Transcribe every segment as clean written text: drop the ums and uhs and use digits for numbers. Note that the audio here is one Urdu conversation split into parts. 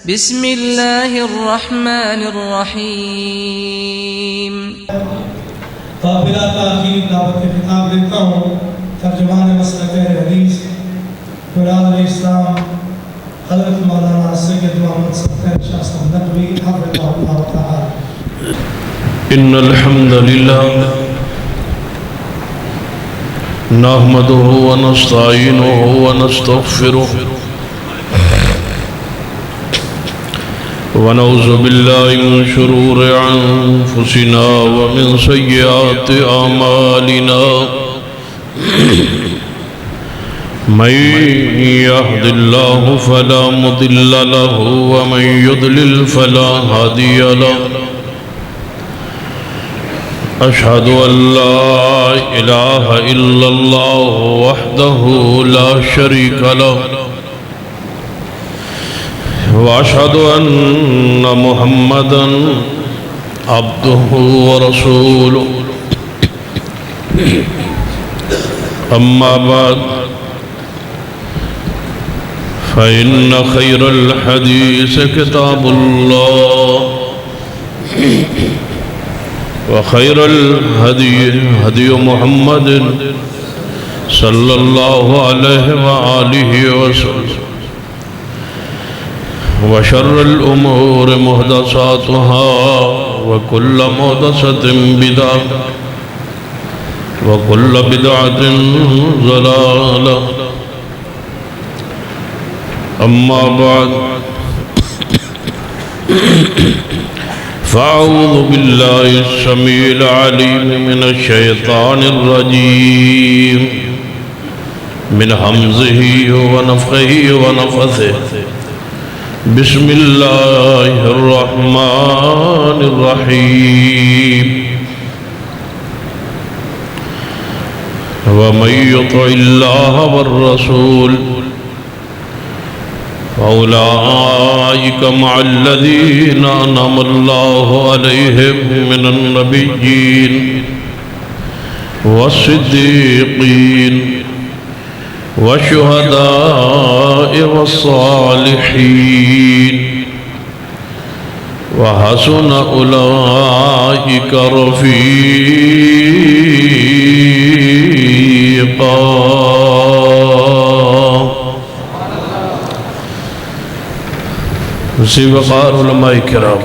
بسم اللہ الرحمن الرحیم۔ بلا تاخیر دعوت خطاب دیتا ہوں ترجمان مسلک حدیث برادر اسلام حضرت مولانا سید محمد سبطین شاہ صاحب نقوی حفظہ اللہ تعالی۔ ان الحمد للہ نحمده ونستعینه ونستغفره ونعوذ بالله من شرور انفسنا ومن سیئات اعمالنا من يهد الله فلا مضل له ومن يضلل فلا هادي له أشهد أن لا إله إلا الله وحده لا شريك له وأشهد أن محمدا عبده ورسوله أما بعد فإن خير الحديث كتاب الله وخير الهدي هدي محمد صلى الله عليه وآله وسلم وشر الأمور محدثاتها وكل محدثة بدعة وكل بدعة ضلالة أما بعد فأعوذ بالله السميع العليم من الشيطان الرجيم من همزه ونفخه ونفثه بسم الله الرحمن الرحيم ومن يطع الله والرسول فأولئك مع الذين أنعم الله عليهم من النبيين والصديقين والشهداء والصالحين وحسن أولئك رفيقا۔ اسی وقار علماء کرام،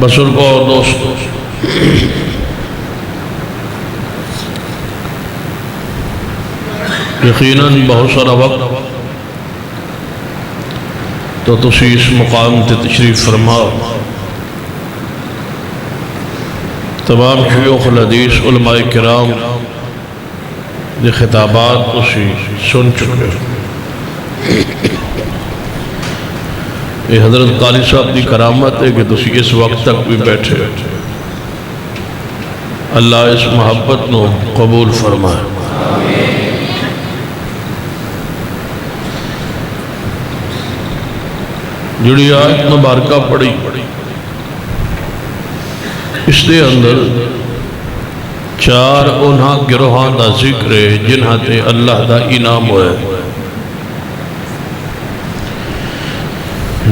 بزرگوں اور دوستوں، یقیناً بہت سارا وقت تو تسی اس مقام تے تشریف فرما تمام شیوخ الحدیث علماء کرام یہ خطابات تسی سن چکے۔ یہ حضرت قاری صاحب کی کرامت ہے کہ تسی اس وقت تک بھی بیٹھے، اللہ اس محبت نو قبول فرمائے۔ جڑی آیت مبارکہ پڑھی، اس دے اندر چار انہاں گروہاں دا ذکر ہے جنہاں تے اللہ دا انعام ہوئے،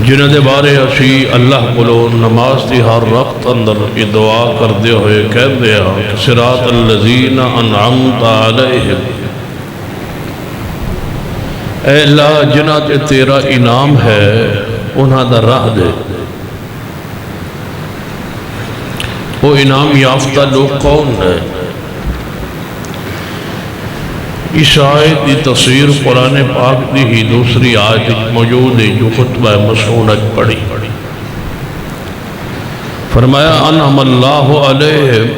جنہاں دے بارے اسی اللہ بولو نماز دی ہر وقت اندر یہ دعا کر دے ہوئے کہہ دیا کہ صراط الذین انعمت علیہم، اے اللہ جنہاں تے تیرا انعام ہے انہاں دا راہ دے۔ وہ انعام یافتہ لوگ کون ہے؟ اس آیت کی تفسیر قرآن پاک دی ہی دوسری آیت موجود ہے جو خطبہ مسعونت پڑھی۔ فرمایا انعم اللہ علیہم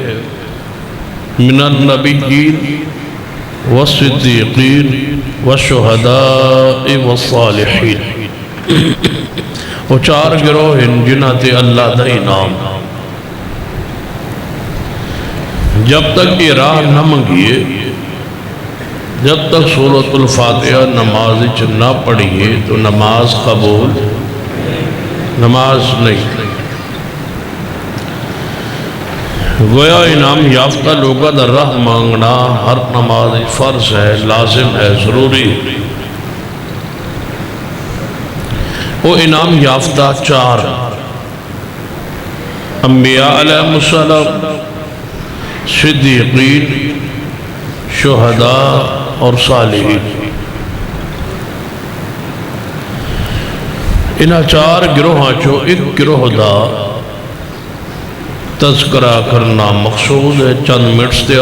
من النبیین والصدیقین والشہداء والصالحین۔ وہ چار گروہ ہیں جنہاں تے اللہ دا انعام۔ جب تک یہ راہ نہ منگیے، جب تک سورۃ الفاتحہ نماز نہ پڑھیے تو نماز قبول نماز نہیں۔ گویا انعام یافتہ لوگوں دا راہ مانگنا ہر نماز فرض ہے، لازم ہے، ضروری ہے۔ وہ انعام یافتہ 4 انبیاء علیہ السلام، صدیقین، شہداء اور صالحین۔ انہاں 4 گروہاں چو ایک گروہ دا تذکرہ کرنا مقصود ہے۔ چند منٹس دے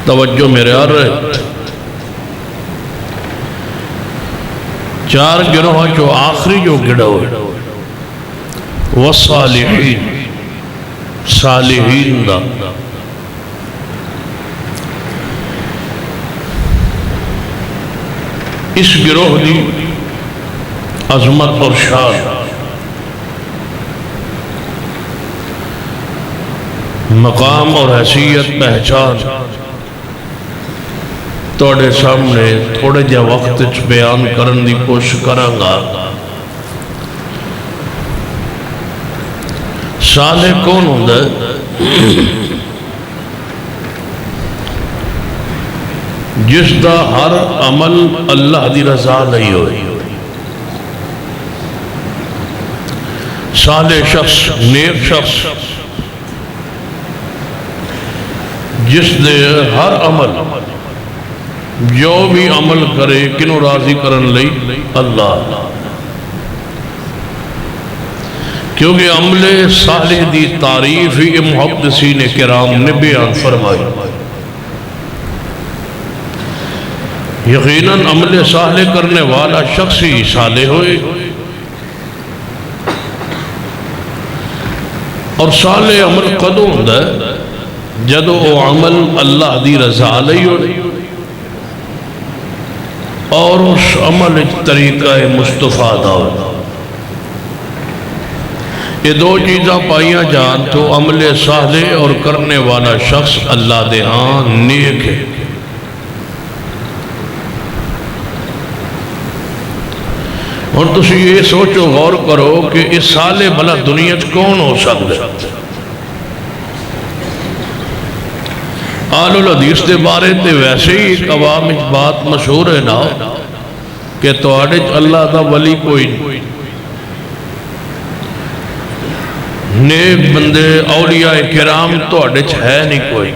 توجہ میرے آ رہے 4 گروہاں چو آخری جو گروہ ہے والصالحین، صالحین دا۔ اس گروہ دی عظمت اور شان مقام اور حیثیت پہچان توڑے سامنے تھوڑے جا وقت بیان کرن دی کوشش کروں گا۔ صالح کون ہوتا ہے؟ جس دا ہر عمل اللہ دی رضا نہیں ہوئی۔ صالح شخص، نیک شخص، جس دے ہر عمل جو بھی عمل کرے کنو راضی کرن لئی اللہ، کیونکہ عمل صالح دی تعریف ہی محدثین کرام نے بیان فرمائی۔ یقیناً عمل صالح کرنے والا شخص ہی صالح ہوئے، اور صالح عمل قدو ہوتا ہے جدو وہ عمل اللہ دی رضا لئی ہوئے اور اس عمل طریقہ مصطفیٰ دا ہوتا۔ یہ 2 چیزاں پائیاں جان تو عمل صالح اور کرنے والا شخص اللہ دے ہاں نیک ہے۔ اور تسی یہ سوچو غور کرو کہ اس صالح بھلا دنیا کون ہو سکتا ہے؟ آل الحدیث دے بارے تے ویسے ہی ایک عوام بات مشہور ہے نا کہ تواڈے اللہ دا ولی کوئی نہیں، نیک بندے اولیاء کرام تواڈے ہے نہیں کوئی۔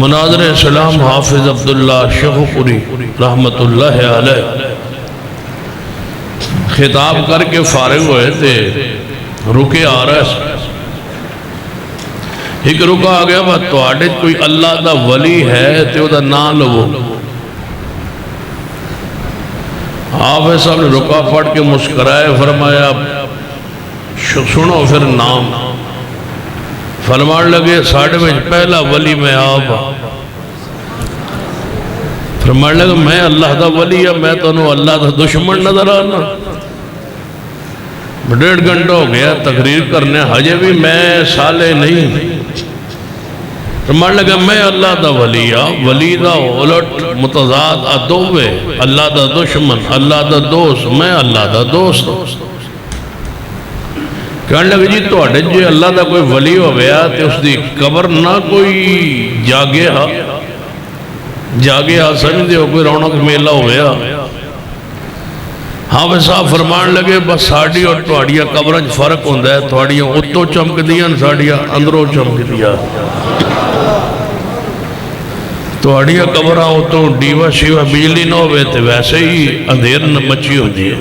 مناظر اسلام حافظ عبداللہ شہپوری رحمت اللہ علیہ خطاب کر کے فارغ ہوئے تھے، رکے آ رہا ہے، ایک رکا آ گیا بات تو آڈے کوئی اللہ دا ولی ہے تو دا نام لگو۔ حافظ صاحب نے رکا پڑھ کے مسکرائے، فرمایا سنو پھر نام۔ فرمان لگے ساڑھے میں پہلا ولی میں آپ، فرمان لگے میں اللہ دا ولی ہے، میں تو انہوں اللہ دا دشمن نظر آنا۔ 1.5 گھنٹہ ہو گیا تقریر کرنے، حجے بھی میں صالح نہیں۔ فرمان لگا میں اللہ دا ولی ہاں، ولی دا الٹ متضاد ادوے، اللہ دا دشمن، اللہ دا دوست، میں اللہ دا دوست۔ کہنے لگے جی تو اڈے جی اللہ دا کوئی ولی ہو گیا تو اس دی قبر نہ کوئی جاگے ہاں سمجھ دے ہو کوئی رونق میلہ ہو گیا۔ حافظ صاحب فرمان لگے بس ساڑی اور توڑیاں قبریں فرق ہوندہ ہے، توڑیاں اتو چمک دیاں ساڑیاں اندروں چمک دیاں۔ توڑیاں قبریں اتو ڈیوہ شیوہ بجلی نہ ہوئے تھے ویسے ہی اندھیر مچی ہو دیئے،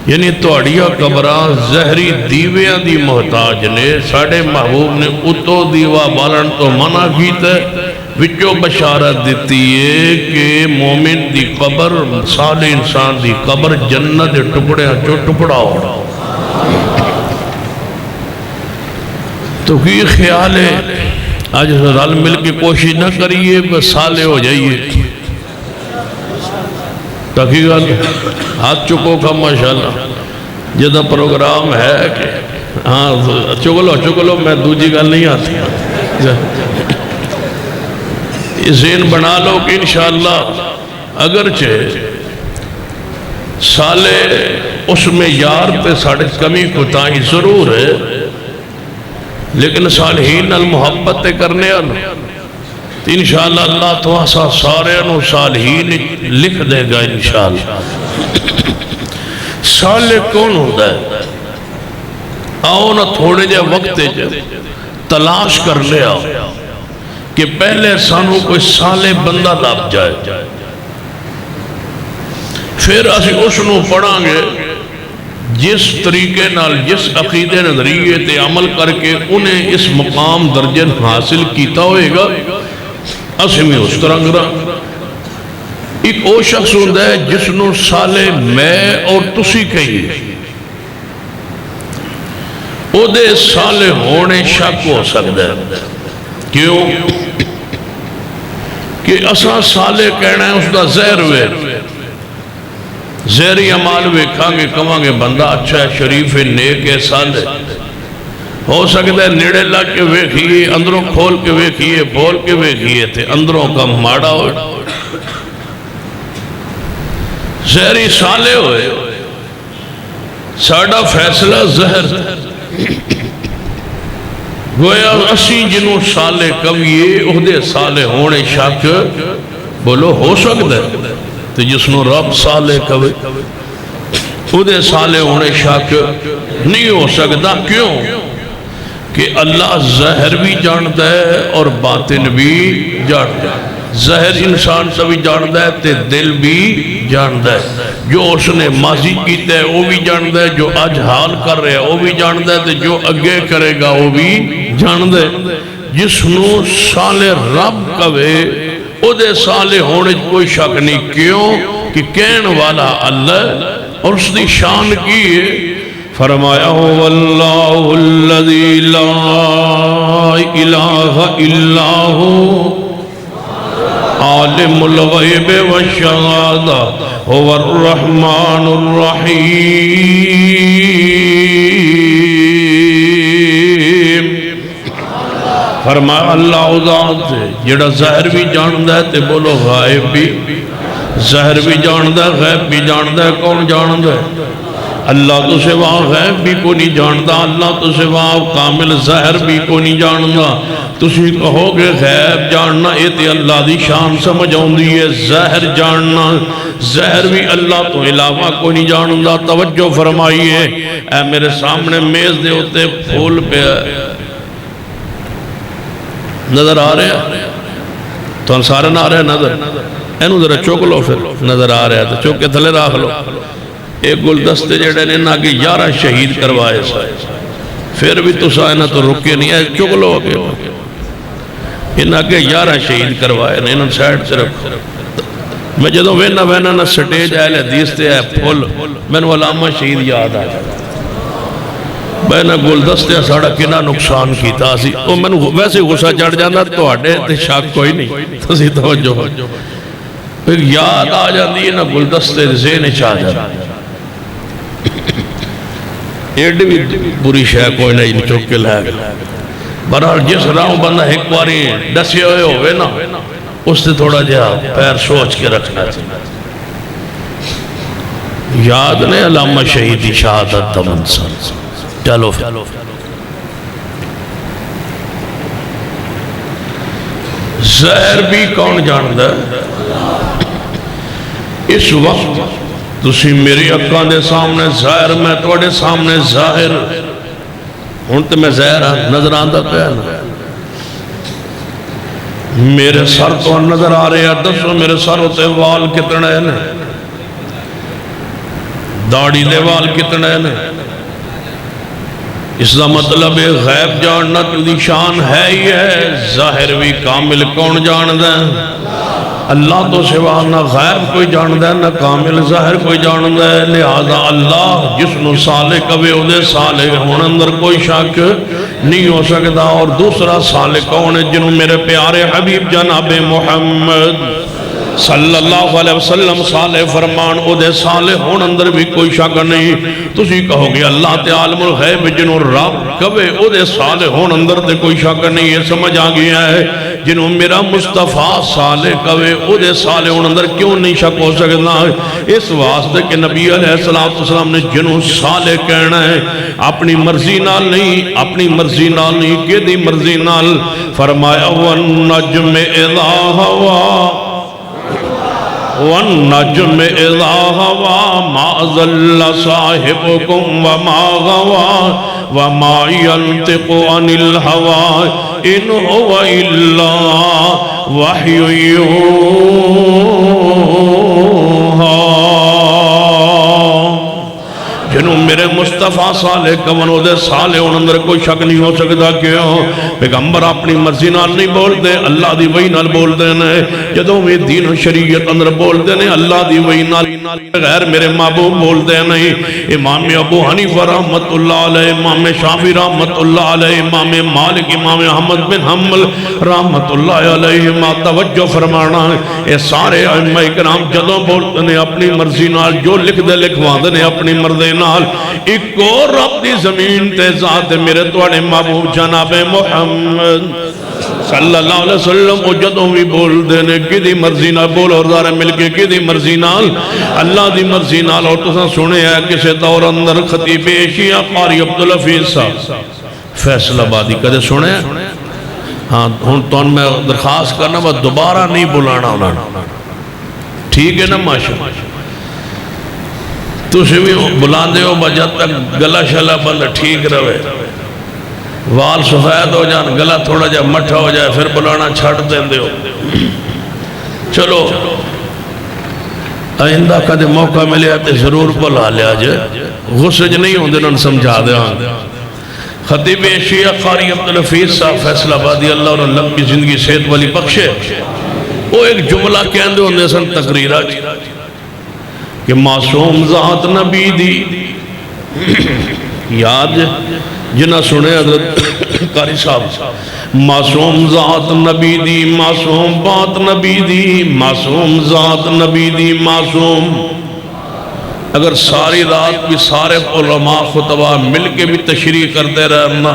یعنی توڑیاں قبریں زہری دیویاں دی محتاج نے۔ ساڑھے محبوب نے اتو دیوہ بالن تو منع کیتا ہے، وچو بشارت دیتی ہے کہ مومن دی قبر، صالح انسان دی قبر جنت دے ٹکڑے چو ٹکڑا ہو۔ تو کی خیال ہے آج رل مل کے کوشش نہ کریے بس صالح ہو جائیے۔ تحقیقات ہاتھ چکو کا ماشاءاللہ جدہ پروگرام ہے کہ ہاں چکلو میں دوجی گل نہیں آتی، ذہن بنا لو کہ انشاءاللہ اگرچہ صالح اس میں یار پہ ساڑھے کمی کوتاہی ضرور ہے، لیکن صالحین المحبت کرنے انشاءاللہ اللہ تو آسا سارے انہوں صالحین لکھ دے گا انشاءاللہ۔ صالح کون ہوتا ہے؟ آؤ نہ تھوڑے جے وقت تلاش کر لے آؤ کہ پہلے سانوں کوئی صالح بندہ لاب جائے، پھر اسی اس نو پڑھاں گے جس طریقے نال جس عقیدے نظریے تے عمل کر کے انہیں اس مقام درجے حاصل کیتا ہوئے گا، اسی میں اس طرح گرا۔ ایک او شخص ہوتا ہے جس نو صالح میں اور تسی کہیے، او دے صالح ہونے شک ہو سکتا ہے۔ کیوں؟ کہ اساں صالح کہنا ہے اس دا زہر ہوئے، زہری عمال ویکھاں گے کہاں گے بندہ اچھا ہے، شریف ہے، نیک ہے، صالح ہو سکتا ہے نیڑے لگ کے ویکھیے، اندروں کھول کے ویکھیے، بول کے ویکھیے تھے اندروں کا ماڑا ہوئے، زہری صالح ہوئے، ساڑھا فیصلہ زہر گویا اسی جنوں صالح کبھیے اہدے صالح ہونے شک بولو ہو سکتا ہے، تو جس نو رب صالح کبھی اہدے صالح ہونے شک نہیں ہو سکتا۔ کیوں؟ کہ اللہ ظاہر بھی جانتا ہے اور باطن بھی جانتا ہے، ظاہر انسان سے بھی جانتا ہے تے دل بھی جانتا ہے، جو اس نے ماضی کیتا ہے وہ بھی جانتا ہے، جو آج حال کر رہے ہیں وہ بھی جانتا ہے، تے جو اگے کرے گا وہ بھی جانتا ہے۔ جس نو صالح رب کہے او دے صالح ہونے کوئی شک نہیں۔ کیوں؟ کہ کہن والا اللہ اور اس دی شان کی ہے۔ فرمایا واللہ الذی لا الہ الا ہو عالم الغیب والشہادہ هو الرحمن الرحیم۔ فرمایا اللہ ذات ہے جڑا ظاہر بھی جاندا ہے تے بولو غائب بھی، ظاہر بھی جاندا ہے غیب بھی جاندا ہے۔ کون جاندا ہے؟ اللہ تو سوا غیب بھی کو نہیں جانتا، اللہ تو سوا کامل ظاہر بھی کو نہیں جانتا۔ تسی کہو گے غیب جاننا یہ تے اللہ دی شان سمجھ آؤندی ہے، ظاہر جاننا ظاہر بھی اللہ تو علاوہ کو نہیں جانتا۔ توجہ فرمائیے، اے میرے سامنے میز دے ہوتے پھول پہ نظر آ رہے ہیں تو سارے نہ آ رہے ہیں نظر، اینو ذرا چوک لو، پھر نظر آ رہے ہیں تو چوک کے تھلے راکھ لو۔ ایک گلدستے جڑے نے نہ کہ 11 شہید کروائے سائے، پھر بھی تو سائے نہ تو رکے نہیں ہے، چک لو آگے انہاں کے 11 شہید کروائے نے، انہاں سائیڈ سے رکھو۔ میں جدوں وینا نہ سٹیج اہل حدیث تے ہے پھول، میں نے علامہ شہید یاد آ جائے میں نے گلدستے ساڑا کنا نقصان کیتا سی، وہ میں نے ویسے غصہ چڑھ جانا تو آڑے تے شاک کوئی نہیں، تو سی توجہ پھر یاد آ جاندی ہے نا گلدستے ذہن چاہ جانا ایڈ بھی بری شے کوئی نہیں چوک کے لے گا۔ برحال جس راہوں بندہ ایک باری ڈسے ہوئے ہوئے نا اس سے تھوڑا جہاں پیر سوچ کے رکھنا چاہیے۔ یاد نہیں علامہ شہیدی شہادت دمن سن چلو زہر بھی کون جانتا ہے؟ اس وقت تسی میری اکاں دے سامنے ظاہر میں توڑے سامنے ظاہر ہوں تو میں ظاہر نظر آندہ پہ نا میرے سر تو نظر آ رہے ہیں، دسو میرے سر ہوتے وال کتنے ہیں داڑھی دے وال کتنے ہیں؟ اس کا مطلب ہے غیب جاننا تو دی شان ہے ہی ہے، ظاہر بھی کامل کون جاندا ہے؟ اللہ تو سوا نہ غیب کوئی جاندا ہے نہ کامل ظاہر کوئی جاندا ہے۔ لہذا اللہ جس نو صالح کبھی اودے صالح ہون اندر کوئی شک نہیں ہو سکتا۔ اور دوسرا صالح کون ہے؟ جنہوں میرے پیارے حبیب جناب محمد صلی اللہ علیہ وسلم صالح فرمان او دے صالح ہون اندر بھی کوئی شک نہیں۔ تسی کہو گے اللہ تے عالم الغیب جنہوں رب کبھے او دے صالح ہون اندر تے کوئی شک نہیں ہے، سمجھ آ گیا ہے۔ جنہوں میرا مصطفیٰ صالح کوے او دے صالح ان اندر کیوں نہیں شک ہو سکنا اس واسطے کہ نبی علیہ السلام نے جنہوں صالح کہنا ہے اپنی مرضی نال نہیں کہ دی مرضی نال فرمایا وَالنَّجْمِ اِذَا هَوَا وَالنَّجْمِ اِذَا هَوَا مَا ضَلَّ صَاحِبُكُمْ وَمَا غَوَا وَمَا يَنْطِقُ عَنِ الْهَوَا إِنْ هُوَ إِلَّا وَحْيٌ يُوحَى جنہوں میرے مصطفیٰ صالح کون ہو دے صالح ان اندر کوئی شک نہیں ہو سکتا کیوں پیغمبر اپنی مرضی نال نہیں بول دے اللہ دی وحی نال بول دے نے جدوں میں دین و شریعت اندر بول دے نے اللہ دی وحی نال غیر میرے محبوب بول دے نہیں امام ابو حنیفہ رحمت اللہ علیہ امام شافعی رحمت اللہ علیہ امام مالک امام محمدبن رحمت اللہ علیہ ما توجہ فرمانا ہے اے سارے ائمہ کرام جدوں بولتے نے اپنی مرضی نال جو لکھ دے لکھوا دے نے اپنی مرضی نال ایک اور رب دی زمین تے ذات میرے توڑے محبوب جناب محمد صلی اللہ علیہ وسلم او جدوں بھی بول دینے کی دی مرضی نال بول اور دارے مل کے کی دی مرضی نال اللہ دی مرضی نال اور تو سنے ہے کسے دور اندر خطیب ایشیہ قاری عبدالحفیظ صاحب فیصل آبادی کدے سنے ہیں ہاں ہون تو میں درخواست کرنا وہ دوبارہ نہیں بلانا ہونا ٹھیک ہے نا ماشاء تو سے بھی بلا دے ہو جب تک گلہ شلہ بند ٹھیک رہے وال سفید ہو جان گلہ تھوڑا جا مٹھا ہو جائے پھر بلانا چھڑ دیں دے ہو چلو آئندہ کا دے موقع ملے آتے ضرور بلا لیا جائے غصے جو نہیں ہوں دنوں سمجھا دے ہاں خطیب شیعہ قاری عبدالحفیظ صاحب فیصل آبادی اللہ اور لمبی زندگی صحت والی بخشے وہ ایک جملہ کہندے ہوندے سن تقریرہ کہ معصوم ذات نبی دی یاد جنہ سنے حضرت قاری صاحب معصوم ذات نبی دی معصوم بات نبی دی معصوم ذات نبی دی معصوم اگر ساری رات بھی سارے علماء خطبہ مل کے بھی تشریح کرتے رہنا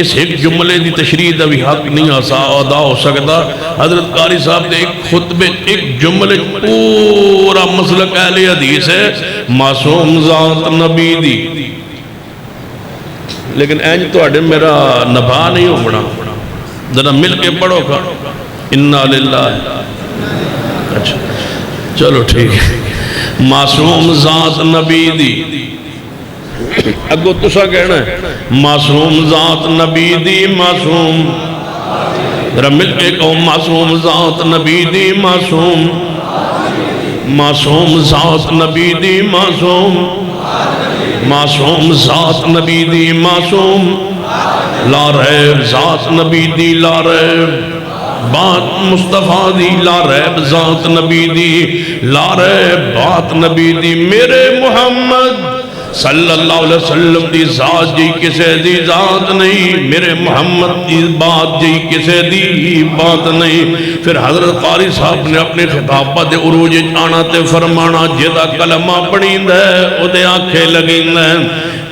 اس ایک جملے دی تشریح دا بھی حق نہیں ادا ہو سکتا حضرت قاری صاحب نے ایک خطبے ایک جملے پورا مسلک اہل حدیث ہے معصوم ذات نبی دی لیکن اینج تو اڈے میرا نبھا نہیں ہو بڑا ذرا مل کے پڑھو گا انا للہ اچھا چلو ٹھیک ہے معصوم ذات نبی دی اگو تسا کہنا ہے معصوم ذات نبی دی معصوم ذرا مل کے کہو معصوم ذات نبی دی معصوم معصوم ذات نبی دی معصوم معصوم ذات نبی دی معصوم لا ریب ذات نبی دی لا ریب بات مصطفیٰ دی لا ریب ذات نبی دی لا ریب بات نبی دی میرے محمد صلی اللہ علیہ وسلم دی ذات جی کسے دی ذات نہیں میرے محمد دی بات جی کسے دی بات نہیں پھر حضرت قاری صاحب نے اپنے خطابہ دے عروج آنا تے فرمانا جیدہ کلمہ پڑھیند ہے او دے آنکھیں لگیند ہے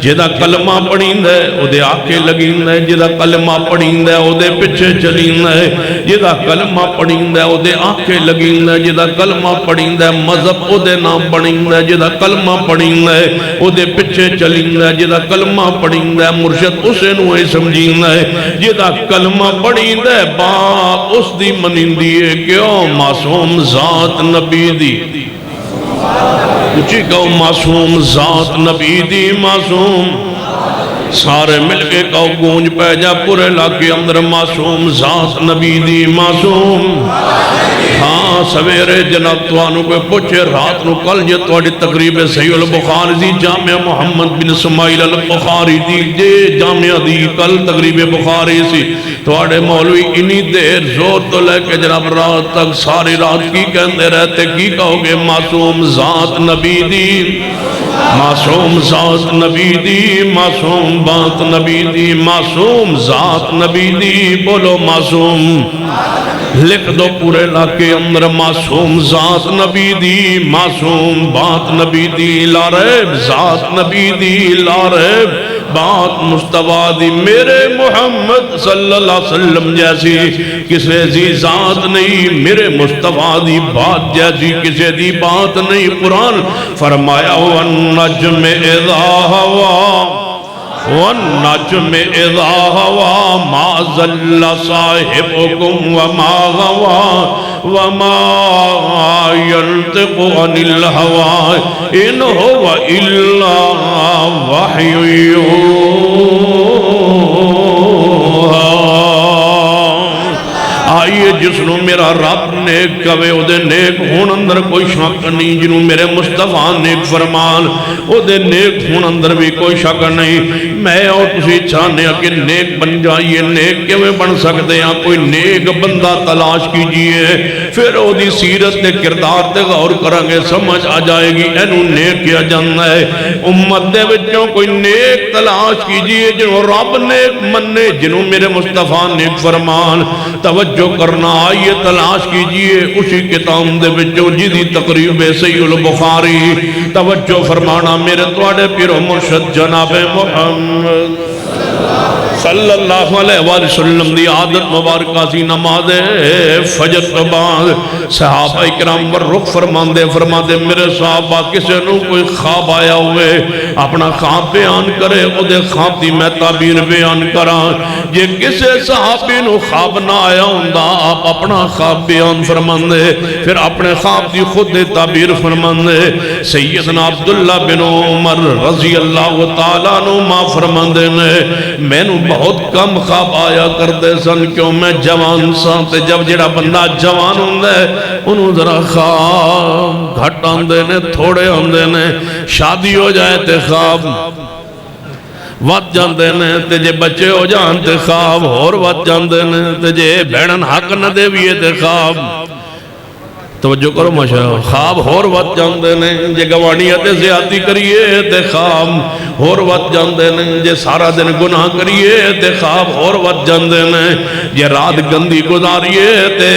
جیدہ کلمہ پڑھیند ہے او دے آنکھیں لگیند ہے جیدہ کلمہ پڑھیند ہے او دے پچھے چلیند ہے جیدہ کلمہ پڑھیند ہے او دے آنکھیں لگیند ہے جیدہ کلمہ پڑھیند ہے مذہب او دے نام پڑھیند ہے جیدہ کلمہ پڑھیند ہے او دے پچھے چلیند ہے جیدہ کلمہ پڑھیند ہے مرشد اسے نوے سمجھیند ہے جیدہ کلمہ پڑھیند ہے باپ اس دی منیندی ہے کیوں معصوم ذات نبی دی اچھی کہو معصوم ذات نبی دی معصوم سارے مل کے کہو گونج پہ جا پورے علاقے اندر معصوم ذات نبی دی معصوم ہاں سویرے جناب توانو کو پوچھے رات نو کل جے توڑی تقریب صحیح البخاری دی جامعہ محمدبن اسماعیل البخاری دی جے جامعہ دی کل تقریب بخاری سی توڑے مولوی انہی دیر زور تو لے کے جناب رات تک ساری رات کی کہندے رہتے کی کہو گے معصوم ذات نبی دی معصوم ذات نبی دی معصوم بات نبی دی، معصوم ذات نبی دی، بولو معصوم، لکھ دو پورے علاقے اندر، معصوم ذات نبی دی، معصوم بات نبی دی، لا ریب ذات نبی دی، لا ریب بات مصطفیٰ دی، میرے محمد صلی اللہ علیہ وسلم جیسی کسی دی ذات نہیں، میرے مصطفیٰ دی بات جیسی کسی دی بات نہیں۔ قرآن فرمایا وَالنَّجْمِ إِذَا هَوَى وَالنَّجْمِ إِذَا هَوَى مَا ضَلَّ صَاحِبُكُمْ وَمَا غَوَى وَمَا يَنطِقُ عَنِ الْهَوَى إِنْ هُوَ إِلَّا وَحْيٌ يُوحَى۔ آئیے جسنو میرا رب نیک کوے او دے نیک ہون اندر کوئی شک نہیں، جنہوں میرے مصطفیٰ نیک فرمان او دے نیک ہون اندر بھی کوئی شک نہیں۔ میں اور تسی چاہنے کہ نیک بن جائیے، نیک کیویں بن سکتے ہیں؟ کوئی نیک بندہ تلاش کیجئے، پھر او دی سیرت تے کردار تے غور کرانگے، سمجھ آ جائے گی اینو نیک کیا جانا ہے۔ امت دے وچوں کوئی نیک تلاش کیجئے جنہوں رب نیک مننے، جنہوں میرے مصطفیٰ نیک فرمان، توجہ کرنا آئیے تلاش کیجئے اسی کتاب دے وچوں جدی تقریب صحیح البخاری، توجہ فرمانا میرے توڑے پیر و مرشد جناب محمد صلی اللہ علیہ وآلہ وسلم دی عادت مبارکہ سی نماز فجر کے بعد صحابہ کرام پر رخ فرماندے میرے صحابہ کسے نو کوئی خواب آیا ہوئے اپنا خواب بیان کرے او دے خواب دی میں تعبیر بیان کران، جے کسے صحابی نو خواب نہ آیا ہوندہ آپ اپنا خواب بیان فرماندے، پھر اپنے خواب دی خود تعبیر فرماندے۔ سیدنا عبداللہ بن عمر رضی اللہ تعالیٰ نو ما فرماندے نے میں نو بہت کم خواب آیا کرتے سن، کیوں میں جوان سا تے جب جڑا بندہ جوان ہوندے انہوں ذرا خواب گھٹ آندے نے، تھوڑے آندے نے، شادی ہو جائے تے خواب وات جاندے نے، تے جے بچے ہو جان تے خواب اور وات جاندے نے، تے جے بھیڑن حق نہ دے بھی تے خواب، توجہ کرو ماشاءاللہ، خواب ہور وقت جاندے نے، جے گوانیت زیادتی کریے تے خواب ہور وقت جاندے نے، جے سارا دن گناہ کریے تے خواب ہور وقت جاندے نے، جے رات گندی گزاریے تے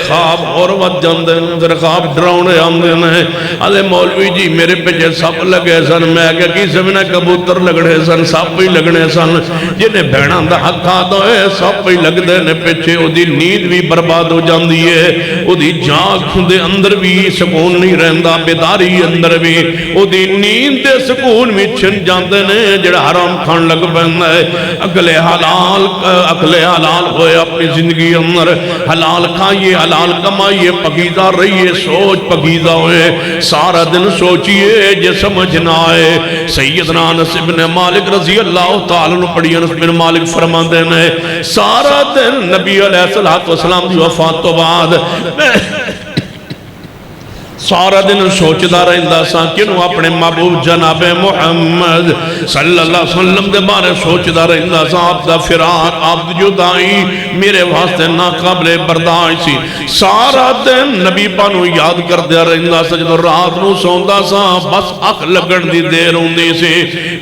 خواب ہور وقت جاندے نے، پھر خواب ڈراؤنے آندے نے۔ آدھے مولوی جی میرے پیچھے سپ لگے سن، میں کہ کی سمجھنا کبوتر لگنے سن، سپ ہی لگنے سن، جنہیں بھیڑاں دا حق آتا ہے سپ ہی لگ دے نے پیچھے، او دی نیند بھی برباد ہو جاندی ہے، او دی جاگ دے اندر بھی سکون نہیں رہندا، بیداری اندر بھی او دی نیند دے سکون میں چھن جاندے نے، جڑا حرام کھان لگ پہندا ہے۔ اگلے حلال ہوئے اپنی زندگی اندر، حلال کھائیے، حلال کمائیے، پکیزہ رہیے، سوچ پکیزہ ہوئے، سارا دن سوچئے جے سمجھ نہ آئے۔ سیدنا انس بن مالک رضی اللہ تعالیٰ پڑھی، انس بن مالک فرماندے نے سارا دن نبی علیہ السلام دی وفات تو بعد سارا دن سوچدا رہندا سا کنوں اپنے محبوب جناب محمد صلی اللہ علیہ وسلم دے بارے سوچدا رہندا سا، آپ دا فراق، آپ دی جدائی میرے واسطے ناقابل برداشت سی۔ سارا دن نبی پانو یاد کردیا رہندا سا، جدوں رات نو سوندا سا بس اکھ لگن دی دیر ہوندی سی،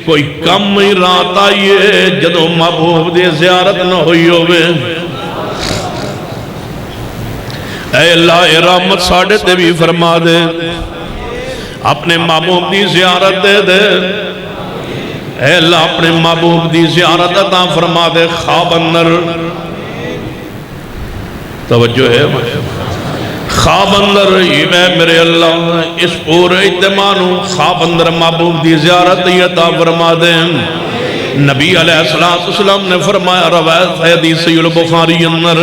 کوئی کم ہی رات آئیے جدوں محبوب دی زیارت نہ ہوئی ہوئے۔ اے اللہ رحمت ساڑھے تے بھی فرما دے، اپنے محبوب دی زیارت دے دے، اے اللہ اپنے محبوب دی زیارت عطا فرما دے۔ خواب اندر توجہ ہے، خواب اندر یہ میرے اللہ اس پورے اجتماع خواب اندر محبوب دی زیارت عطا فرما دے۔ نبی علیہ السلام نے فرمایا روایت حدیث صحیح البخاری اندر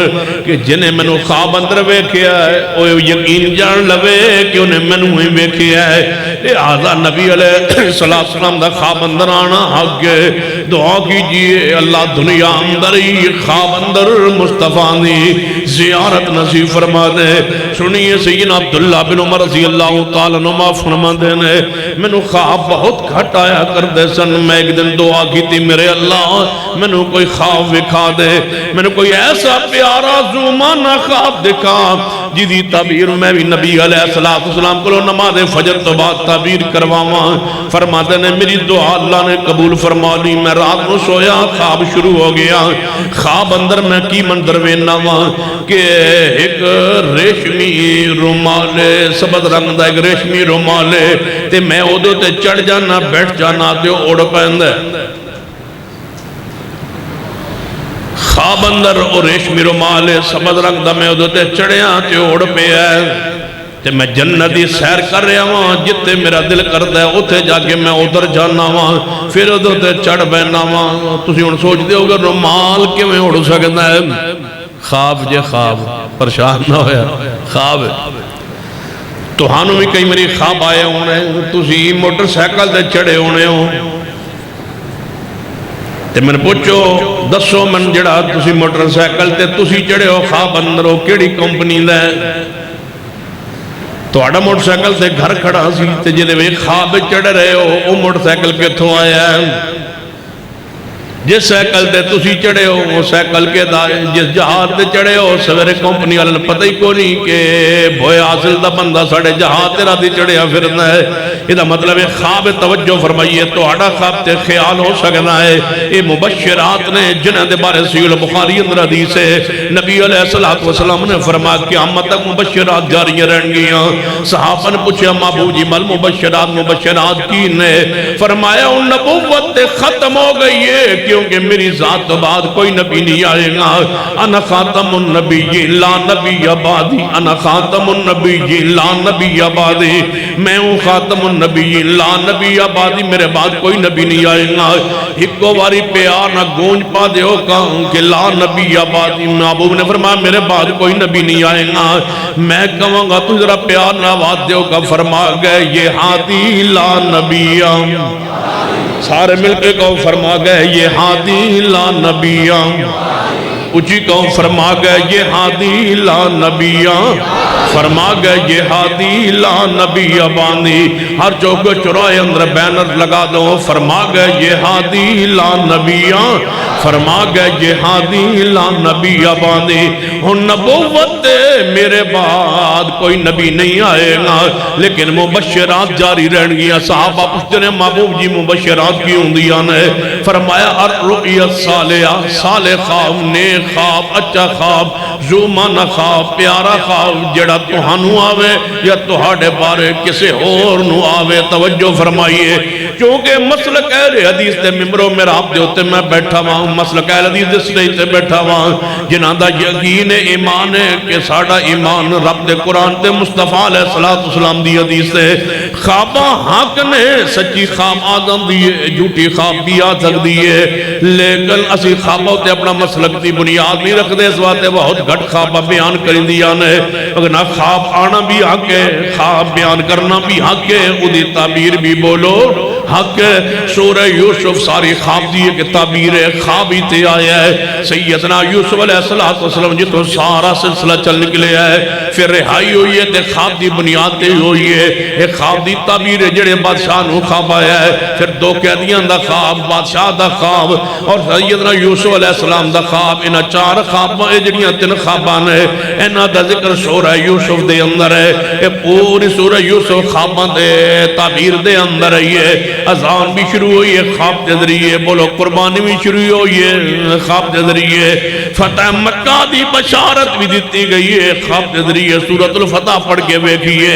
کہ جنہیں میں نے خواب اندر ویکھیا ہے وہ یقین جان لوے کہ انہیں میں نے ویکھیا ہے، لہذا نبی علیہ السلام دا خواب اندر آنا حق ہے۔ دعا کیجئے اللہ دنیا اندر ہی خواب اندر مصطفیٰ دی زیارت نصیب فرما دے۔ سنیے سیدنا عبداللہ بن عمر رضی اللہ تعالیٰ عنہ فرما دے نے میں نے خواب بہت گھٹ آیا کر دے سن، میں ایک دن دعا کی تھی میرے اللہ میں نے کوئی خواب دکھا دے، میں نے کوئی ایسا پیارا زومانہ خواب دکھا جی تعبیر میں بھی نبی علیہ السلام کو نماز فجر تو بعد تعبیر کرواواں۔ فرماتے نے میری دعا اللہ نے قبول فرما لی۔ میں رات کو سویا، خواب شروع ہو گیا۔ خواب اندر میں کی منظر وینا وا کہ ایک ریشمی رومال سبز رنگ دا ایک ریشمی رومال تے میں ادو تے چڑھ جانا، بیٹھ جانا تے اڑ پیندا۔ خواب اندر او ریشمی رومال سبز رنگ دا میں ادو تے چڑھیا تے اڑ پیا تے میں جنت دی سیر کر رہا ہوں، جتے میرا دل کرتا ہے اتھے جا کے میں ادھر جانا ہوں، پھر ادھر تے چڑھ بینا ہوں۔ تسی ہن سوچ دے ہو کہ رومال کیویں اڑ سکدا ہے؟ خواب جے خواب، پریشان نہ ہویا، خواب ہے۔ تہانوں بھی کئی میری خواب آئے ہونے، تسی موٹر سائیکل تے چڑھے ہونے ہو تے میں نے پوچھو دسو من جڑا تسی موٹر سائیکل تے تسی چڑھے ہو خواب اندر ہو کیڑی کمپنی دا ہے؟ تو آڑا موٹر سائیکل سے گھر کھڑا سی تے جنہیں وہ خواب چڑھ رہے ہو وہ موٹر سائیکل کتھوں آیا ہے؟ جس سائیکل تے تسی چڑھے ہو وہ سائیکل کے جس جہاز تے چڑھے ہو سویرے کمپنی والے پتہ ہی کو نہیں کہ بھوئے حاصل دا بندہ ساڑھے جہاز تے راتی چڑھیا پھرنا ہے۔ یہ دا مطلب ہے خواب توجہ فرمائیے تو آڑا خواب تے خیال ہو سکنا ہے۔ یہ مبشرات نے جنہ دے بارے سیول البخاری اندر حدیث ہے، نبی علیہ السلام نے فرمایا قیامت تک مبشرات جاری رہن گیاں۔ صحابہ نے پوچھا محبوب جی مل مبشرات کی نے؟ فرمایا ان نبوت ختم ہو گئی ہے کیونکہ میری ذات بعد کوئی نبی نہیں آئے گا۔ انا خاتم النبی لا نبی بعدی، انا خاتم النبی لا نبی بعدی، میں ہوں خاتم النبی لا نبی بعدی، میرے بعد کوئی نبی نہیں آئے گا۔ ہکو واری پیار نہ گونج پا دے ہو کہوں کہ لا نبی بعدی، محبوب نے فرمایا میرے بعد کوئی نبی نہیں آئے گا۔ میں کہوں گا تو ذرا پیار نہ آواز دے ہو کہ فرما گئے یہ ہادی لا نبی، سارے مل کے کہو فرما گئے یہ ہادی لا نبی، اچھی کہو فرما گئے یہ ہادی لا نبی، فرما گئے یہ ہادی لا نبی باندھی۔ ہر چوک چرائے اندر بینر لگا دو فرما گئے یہ ہادی لا نبی، فرما گئے یہ ہادی لا نبی باندھی۔ ہن نبوت میرے بعد کوئی نبی نہیں آئے گا لیکن مبشرات جاری رہن گیا۔ صحابہ پوچھتے ہیں محبوب جی مبشرات کی ہوں دیا نے؟ فرمایا الرؤیت صالحہ، صالح خواب، نیک خواب، اچھا خواب، زومانہ خواب، پیارا خواب جڑا تہانوں آوے یا تہاڑے بارے کسے اور نو آوے۔ توجہ فرمائیے چونکہ مسلک اہل حدیث دے ممبروں میں راب دے ہوتے میں بیٹھا ہوں، مسلک اہل حدیث دے سٹیج تے بیٹھا ہوں، جنہاں دا یقین ایمان ہے کہ ساڑا ایمان رب دے قرآن تے مصطفیٰ علیہ السلام دی حدیث سے خوابہ حق نے سچی خواب آدم دیئے، جھوٹی خواب بھی آ سکتی ہے، لیکن اسی خوابوں تے اپنا مسلک دی بنیاد نہیں رکھ دے، اس بات بہت گھٹ خوابہ بیان کریں دیا نے۔ اگر نہ خواب آنا بھی حق ہے، خواب بیان کرنا بھی حق ہے، ادھی تعبیر بھی بولو حق ہے۔ سورہ یوسف ساری خواب دیئے کہ تعبیر خواب ہی تے آیا ہے۔ سیدنا یوسف علیہ السلام جتو سارا سلسلہ چل نکلے ہے، پھر رہائی ہوئی ہے تے خواب دی بنیاد تے ہوئی ہے۔ ایک خواب دی تعبیر جڑے بادشاہ نو خواب آیا ہے، پھر دو قیدیان دا خواب، بادشاہ دا خواب اور سیدنا یوسف علیہ السلام دا خواب، انہا چار خواب جڑیاں تین خوابان ہے، انہا دا ذکر سورہ یوسف دے اندر ہے۔ یہ پوری سورہ یوسف خوابان دے تعبیر دے اندر ہے۔ اذان بھی شروع ہوئی ہے خواب دے ذریعے، بولو قربانی بھی شروع ہوئی ہے خواب دے ذریعے، فتح مکہ دی بشارت بھی دیتی گئی ہے خواب دے ذریعے۔ سورۃ الفتح پڑھ کے بیٹھیے،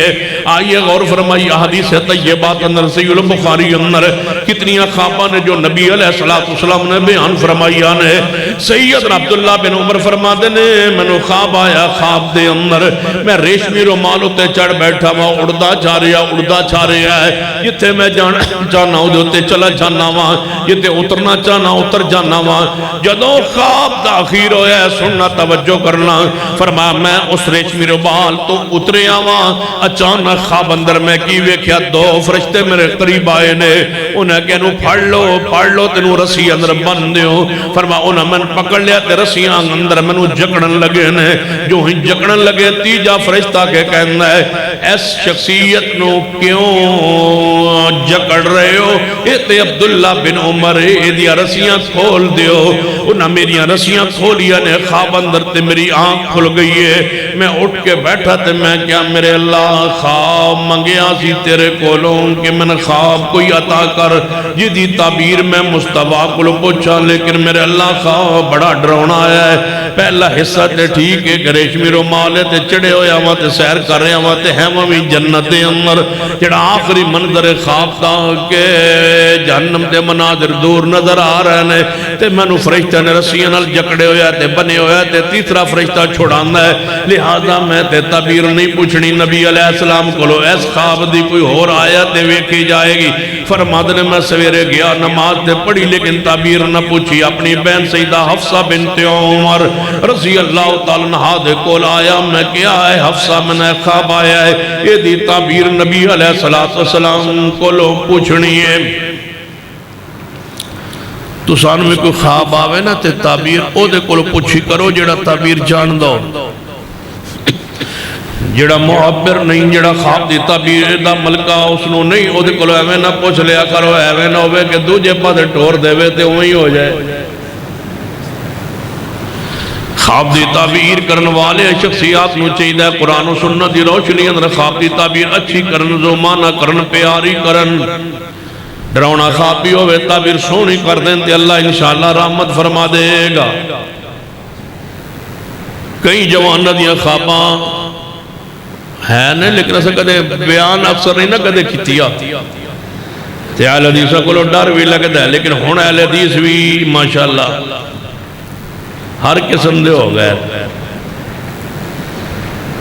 آئیے غور فرمائیے حدیث طیبات اندر صحیح البخاری اندر کتنی خواباں نے جو نبی علیہ السلام نے بیان فرمائیاں نے۔ سیدنا عبداللہ بن عمر فرماتے نے منو خواب آیا، خواب دے اندر میں ریشمی رومال اتے چڑھ بیٹھا ہوا، اڑدا جا رہا ہے، جتھے میں جانا ہوں ہوتے چلا جانا ہوا، جتے اترنا چاہنا اتر جانا ہوا۔ جدوں خواب تاخیر ہویا ہے سننا توجہ کرنا، فرمایا میں اس ریشمی رومال تو اترے آوا، اچانک خواب اندر میں کی ویکھیا دو فرشتے میرے قریب آئے نے، انہیں کہنو پھڑ لو تینو رسی اندر بن دیو۔ فرمایا انہیں میں پکڑ لیا تے رسیاں اندر منو جکڑن لگے نے، جو ہی جکڑن لگے تیجا فرشتہ کے کہنا ہے اس شخصیت نو کیوں جکڑ رہے ہو؟ اے عبداللہ بن عمر ایدیا رسیاں کھول دیو۔ انہاں میریاں رسیاں کھولیا نے، خواب اندر تے میری آنکھ کھل گئی ہے، میں اٹھ کے بیٹھا تے میں کیا میرے اللہ خواب منگیا سی تیرے کولوں کہ میں خواب کوئی عطا کر جدی تعبیر میں مصطفیٰ کو پوچھا لیکن میرے اللہ خواب بڑا ڈراؤنا آیا ہے پہلا حصہ تے ٹھیک ہے کہ ریشمی رومال ہے تے چڑے ہویا ہوا تے سیر کر رہے ہوا تے ہمیں جنت اندر جڑا آخری منظر خواب تھا کہ جہنم تے مناظر دور نظر آ رہے ہیں تے میں نو فرشتہ نے رسیاں نال جکڑے ہویا تے بنے ہویا تے تیسرا فرشتہ چھوڑانا ہے لہذا میں تے تعبیر نہیں پوچھنی نبی علیہ السلام کو لو ایس خواب دی کوئی اور آیت ویکھی جائے گی فرماد نے میں سویرے گیا نماز تے پڑھی لیکن تعبیر نہ پوچھی اپنی بہن سیدہ حفصہ بنت عمر رضی اللہ تعالیٰ عنہ دے کول آیا میں کیا ہے حفصہ میں نے خواب آیا ہے یہ دی تعبیر نبی علیہ السلام کو لو پوچھنی ہے تو سان میں کوئی خواب آوے نا تے تعبیر او دے کولو پوچھی کرو جڑا تعبیر جان دو جڑا معبر نہیں جڑا خواب دی تعبیر دا ملکہ اس نو نہیں او دے کولو ایویں نہ پوچھ لیا کرو ایویں نہ ہوئے کہ دوجے پاسے ٹور دے وے تے وہی ہو جائے خواب دی تعبیر کرن والے شخصیات نو چاہیے قرآن و سنت دی روشنی اندر خواب دی تعبیر اچھی کرن زمانہ کرن پیاری کرن ڈراؤنا خواب بھی ہوئے تعبیر سونی کر دیں تے اللہ انشاءاللہ رحمت فرما دے گا کئی جوان ندیاں خواباں ہے نہیں لیکن ایسا کدے بیان اکثر نہیں نہ کدے کتیا تے اہل حدیثہ کو لو ڈر بھی لگتا ہے لیکن ہون اہل حدیث بھی ماشاءاللہ ہر قسم دے ہو گئے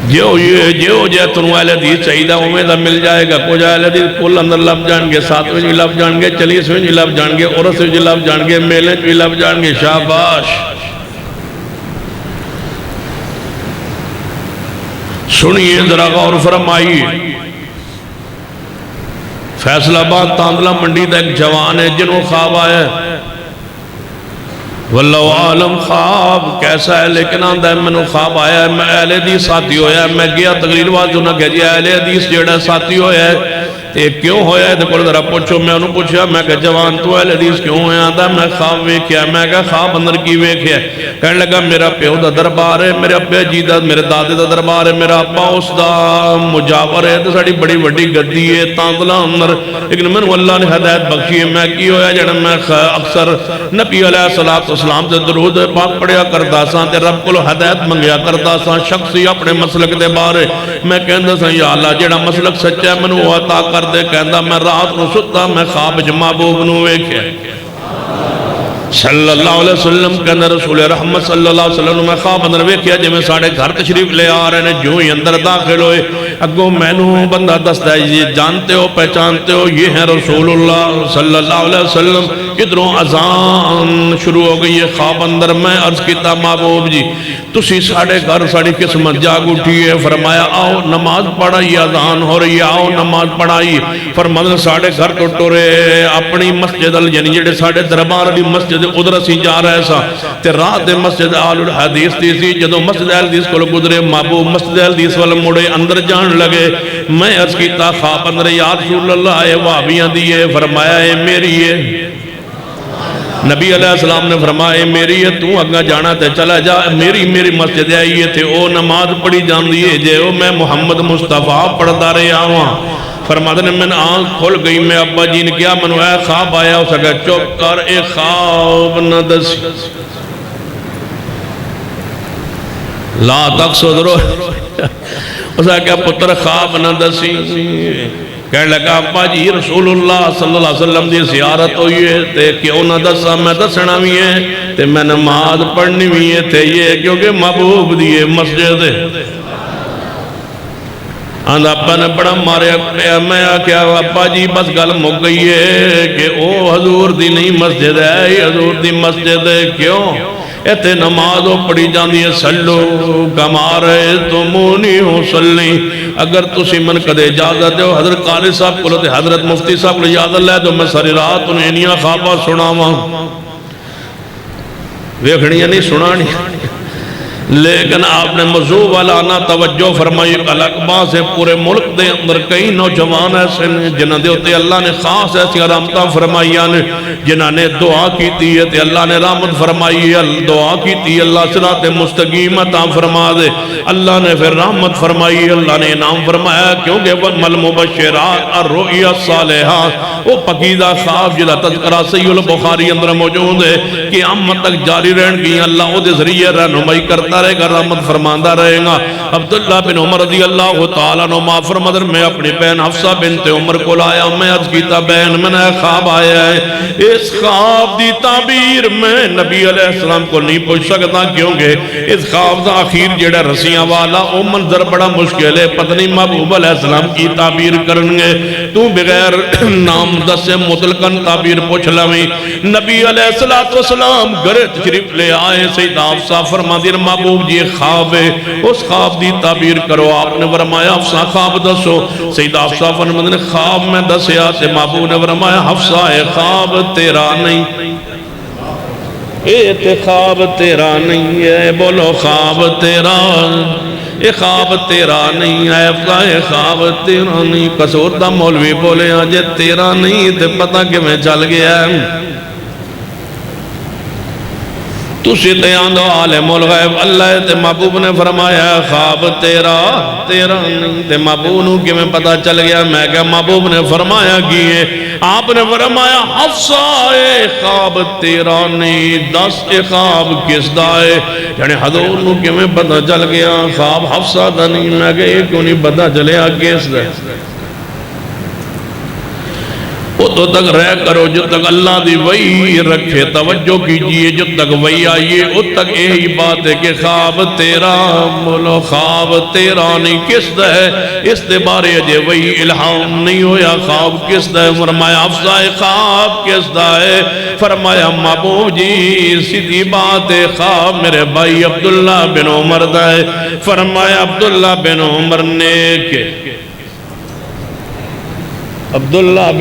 جو تنو اہل حدیث چاہیدہ امیدہ مل جائے گا کچھ اہل حدیث کل اندر لب جان گے ساتویں جی لب جان گے چلیسویں جی لب جان گے عورسویں جی لب جان گے میلیں جی لب جان گے شاباش سنیے ذرا غور فرمائیے فیصل آباد تاندلہ منڈی دا ایک جوان ہے جنہوں خواب آیا ہے واللہ عالم خواب کیسا ہے لیکن آندہ ہے میں نے خواب آیا ہے میں اہل حدیث ساتھی ہویا ہے میں گیا تقریر واضح نہ کہہ دیا اہل حدیث جیڑا ساتھی ہویا ہے تے کیوں ہویا ہے دیکھو ذرا پوچھو میں انہوں پوچھا میں کہا جوان تو اہل حدیث کیوں ہے آندہ میں خواب ویکھیا میں کہا خواب اندر کی ویکھیا کہنے لگا میرا پیو دا دربار ہے میرے ابے جی دا میرے دادے دا دربار ہے میرا ابا اس دا مجاور ہے تو ساڑی بڑی وڈی گدی ہے تاندلہ اندر لیکن میں اللہ نے ہدایت بخشی ہے میں کی ہویا جڑا میں اکثر نبی علیہ السلام سے درود پاک پڑھیا کرتا ساں تے رب کو ہدایت منگیا کرتا ساں شخصی اپنے مسلک دے بارے میں کہندہ ساں یا اللہ جڑا مسلک سچا ہے میں نے عطا کر دے کہندہ میں رات نو ستا میں خواب محبوب نو ویکھے صلی اللہ علیہ وسلم کہندہ رسول رحمت صلی اللہ علیہ وسلم میں خواب اندر ویکھیا جی میں ساڑھے گھر تشریف لے آ رہے ہیں جو ہی اندر داخل ہوئے اگو میں نو بندہ دستا ہے یہ جانتے ہو پہچانتے ہو یہ ہے رسول اللہ صلی اللہ علیہ وسلم کدروں اذان شروع ہو گئی ہے خواب اندر میں عرض کیتا محبوب جی تسی ساڑھے گھر ساڑھی قسمت جاگ اٹھی ہے فرمایا آؤ نماز پڑھائی اذان ہو رہی ہے آؤ نماز پڑھائی فرمایا ساڑھے گھر تو ٹورے اپنی مسجد یعنی جڑے ساڑھے دربار دی مسجد ادھر سی جا رہے سا تے رات مسجد آل الحدیث دی سی جدو مسجد آل حدیث کو گزرے محبوب مسجد آل حدیث والا مڑے اندر جان لگے میں عرض کیتا خواب اندر یا رسول اللہ اے وابیاں دیئے فرمایا اے میری ہے نبی علیہ السلام نے فرمایا میری ہے تو اگا جانا تے چلا جا میری مسجد آئیے تھے او نماز پڑھی جان دیئے جے او میں محمد مصطفیٰ پڑھتا رہے آواں فرماتے نے میں آنکھ کھول گئی میں ابا جی نے کیا منو اے خواب آیا اس اگر چپ کر اے خواب نہ دسی لا تقصد رو اس اگر پتر خواب نہ دسی کہنے لگا ابا جی رسول اللہ صلی اللہ علیہ وسلم دی زیارت ہوئی ہے تے کیوں نہ دسا میں دسنا بھی ہے تے میں نماز پڑھنی بھی ہے تے یہ کیونکہ محبوب دیئے مسجد ہے آندھا ابا نے بڑا مارے میں کیا ابا جی بس گل مک گئی ہے کہ او حضور دی نہیں مسجد ہے یہ حضور دی مسجد ہے کیوں ایتے نمازوں پڑھی جاندی ہے سلو کمارے تمونی ہو سلی اگر تسی من کدے اجازت ہو حضرت قاری صاحب کو لتے حضرت مفتی صاحب کو اجازت لے تو میں ساری رات انہیں انیاں خوابہ سناواں ویکھنیاں نہیں سنانی لیکن آپ نے موضوع والا نہ توجہ فرمائی الاقبا سے پورے ملک دے اندر کئی نوجوان ایسے ہیں جنہاں دے ہوتے اللہ نے خاص ایسی رحمتہ فرمائی جنہاں نے دعا کی تھی تے اللہ نے رحمت فرمائی دعا کی تھی اللہ صراط مستقیم عطا فرما دے اللہ نے پھر رحمت فرمائی اللہ نے انعام فرمایا کیونکہ مل مبشرات الرؤیا الصالحات وہ پکیدہ خواب جدا تذکرہ صحیح البخاری اندر موجود ہے کہ قیامت تک جاری رہن گی اللہ وہ دے ذریعے رہنمائی کرتا رہے گا رحمت فرماندہ رہے گا عبداللہ بن عمر رضی اللہ تعالیٰ عنہ ما فرمادر میں اپنی بہن حفصہ بنت عمر کو لایا میں عرض کیتا بہن میں نے خواب آیا ہے اس خواب دی تعبیر میں نبی علیہ السلام کو نہیں پوچھ سکتا کیونکہ اس خواب دا آخیر جڑا رسیاں والا وہ منظر بڑا مشکل ہے پتنی محبوب علیہ السلام کی تعبیر کرنگے تو بغیر نام دس مطلقاً تعبیر پوچھ لویں نبی علیہ السلام گھر تشریف لے آئے سیدہ حفصہ فرما دیر محبوب جی خواب ہے اس خواب دی تعبیر کرو آپ نے فرمایا حفصہ خواب دسو سیدہ حفصہ فرمایا نے خواب میں دسیا تے محبوب نے فرمایا حفصہ اے خواب تیرا نہیں اے تے خواب تیرا نہیں ہے بولو خواب تیرا اے خواب تیرا نہیں ہے حفصہ اے خواب تیرا نہیں قصور دا مولوی بولے آجے تیرا نہیں تے پتہ کہ میں چل گیا ہے تو شیطان دو عالم الغیب اللہ تے محبوب نے فرمایا خواب تیرا نہیں تے محبوب نو کہ میں پتا چل گیا میں کہ محبوب نے فرمایا کیے آپ نے فرمایا حفصہ اے خواب تیرا نہیں دس اے خواب کس دا ہے یعنی حضور نو کہ میں پتا چل گیا خواب حفصہ دا نہیں میں کہ یہ کیوں نہیں پتا چلیا کس دا وہ تو تک رہ کرو جو تک اللہ دی وحی رکھے توجہ کیجئے جو تک وحی آئیے وہ تک یہی بات ہے کہ خواب تیرا بولو خواب تیرا نہیں کس دا ہے اس دے بارے جے وحی الہام نہیں ہویا خواب کس دا ہے فرمایا حفصہ خواب کس دا ہے فرمایا محبوب جی سیدھی بات ہے خواب میرے بھائی عبداللہ بن عمر دا ہے فرمایا عبداللہ بن عمر نیک عبداللہ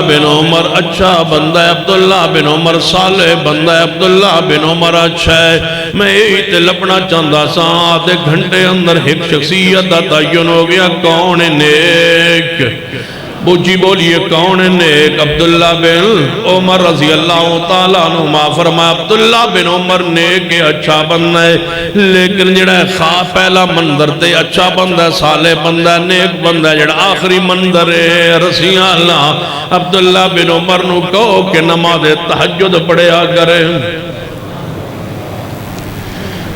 بن عمر اچھا بندہ ہے عبداللہ بن عمر صالح بندہ ہے عبداللہ بن عمر اچھا ہے میں یہی تے لپنا چاندہ سا آدھے گھنٹے اندر ایک شخصیت دا تعین ہو گیا کون نیک بوجی بولیے کون نیک عبداللہ بن عمر رضی اللہ تعالیٰ عنہ ما فرمایا عبداللہ بن عمر نیک اچھا بندہ ہے لیکن جڑا خواب پہلا منظر تے اچھا بندہ ہے صالح بندہ ہے نیک بندہ ہے جڑا آخری منظر ہے رسیاں اللہ عبداللہ بن عمر نو کہو کہ نماز تہجد پڑھیا کرے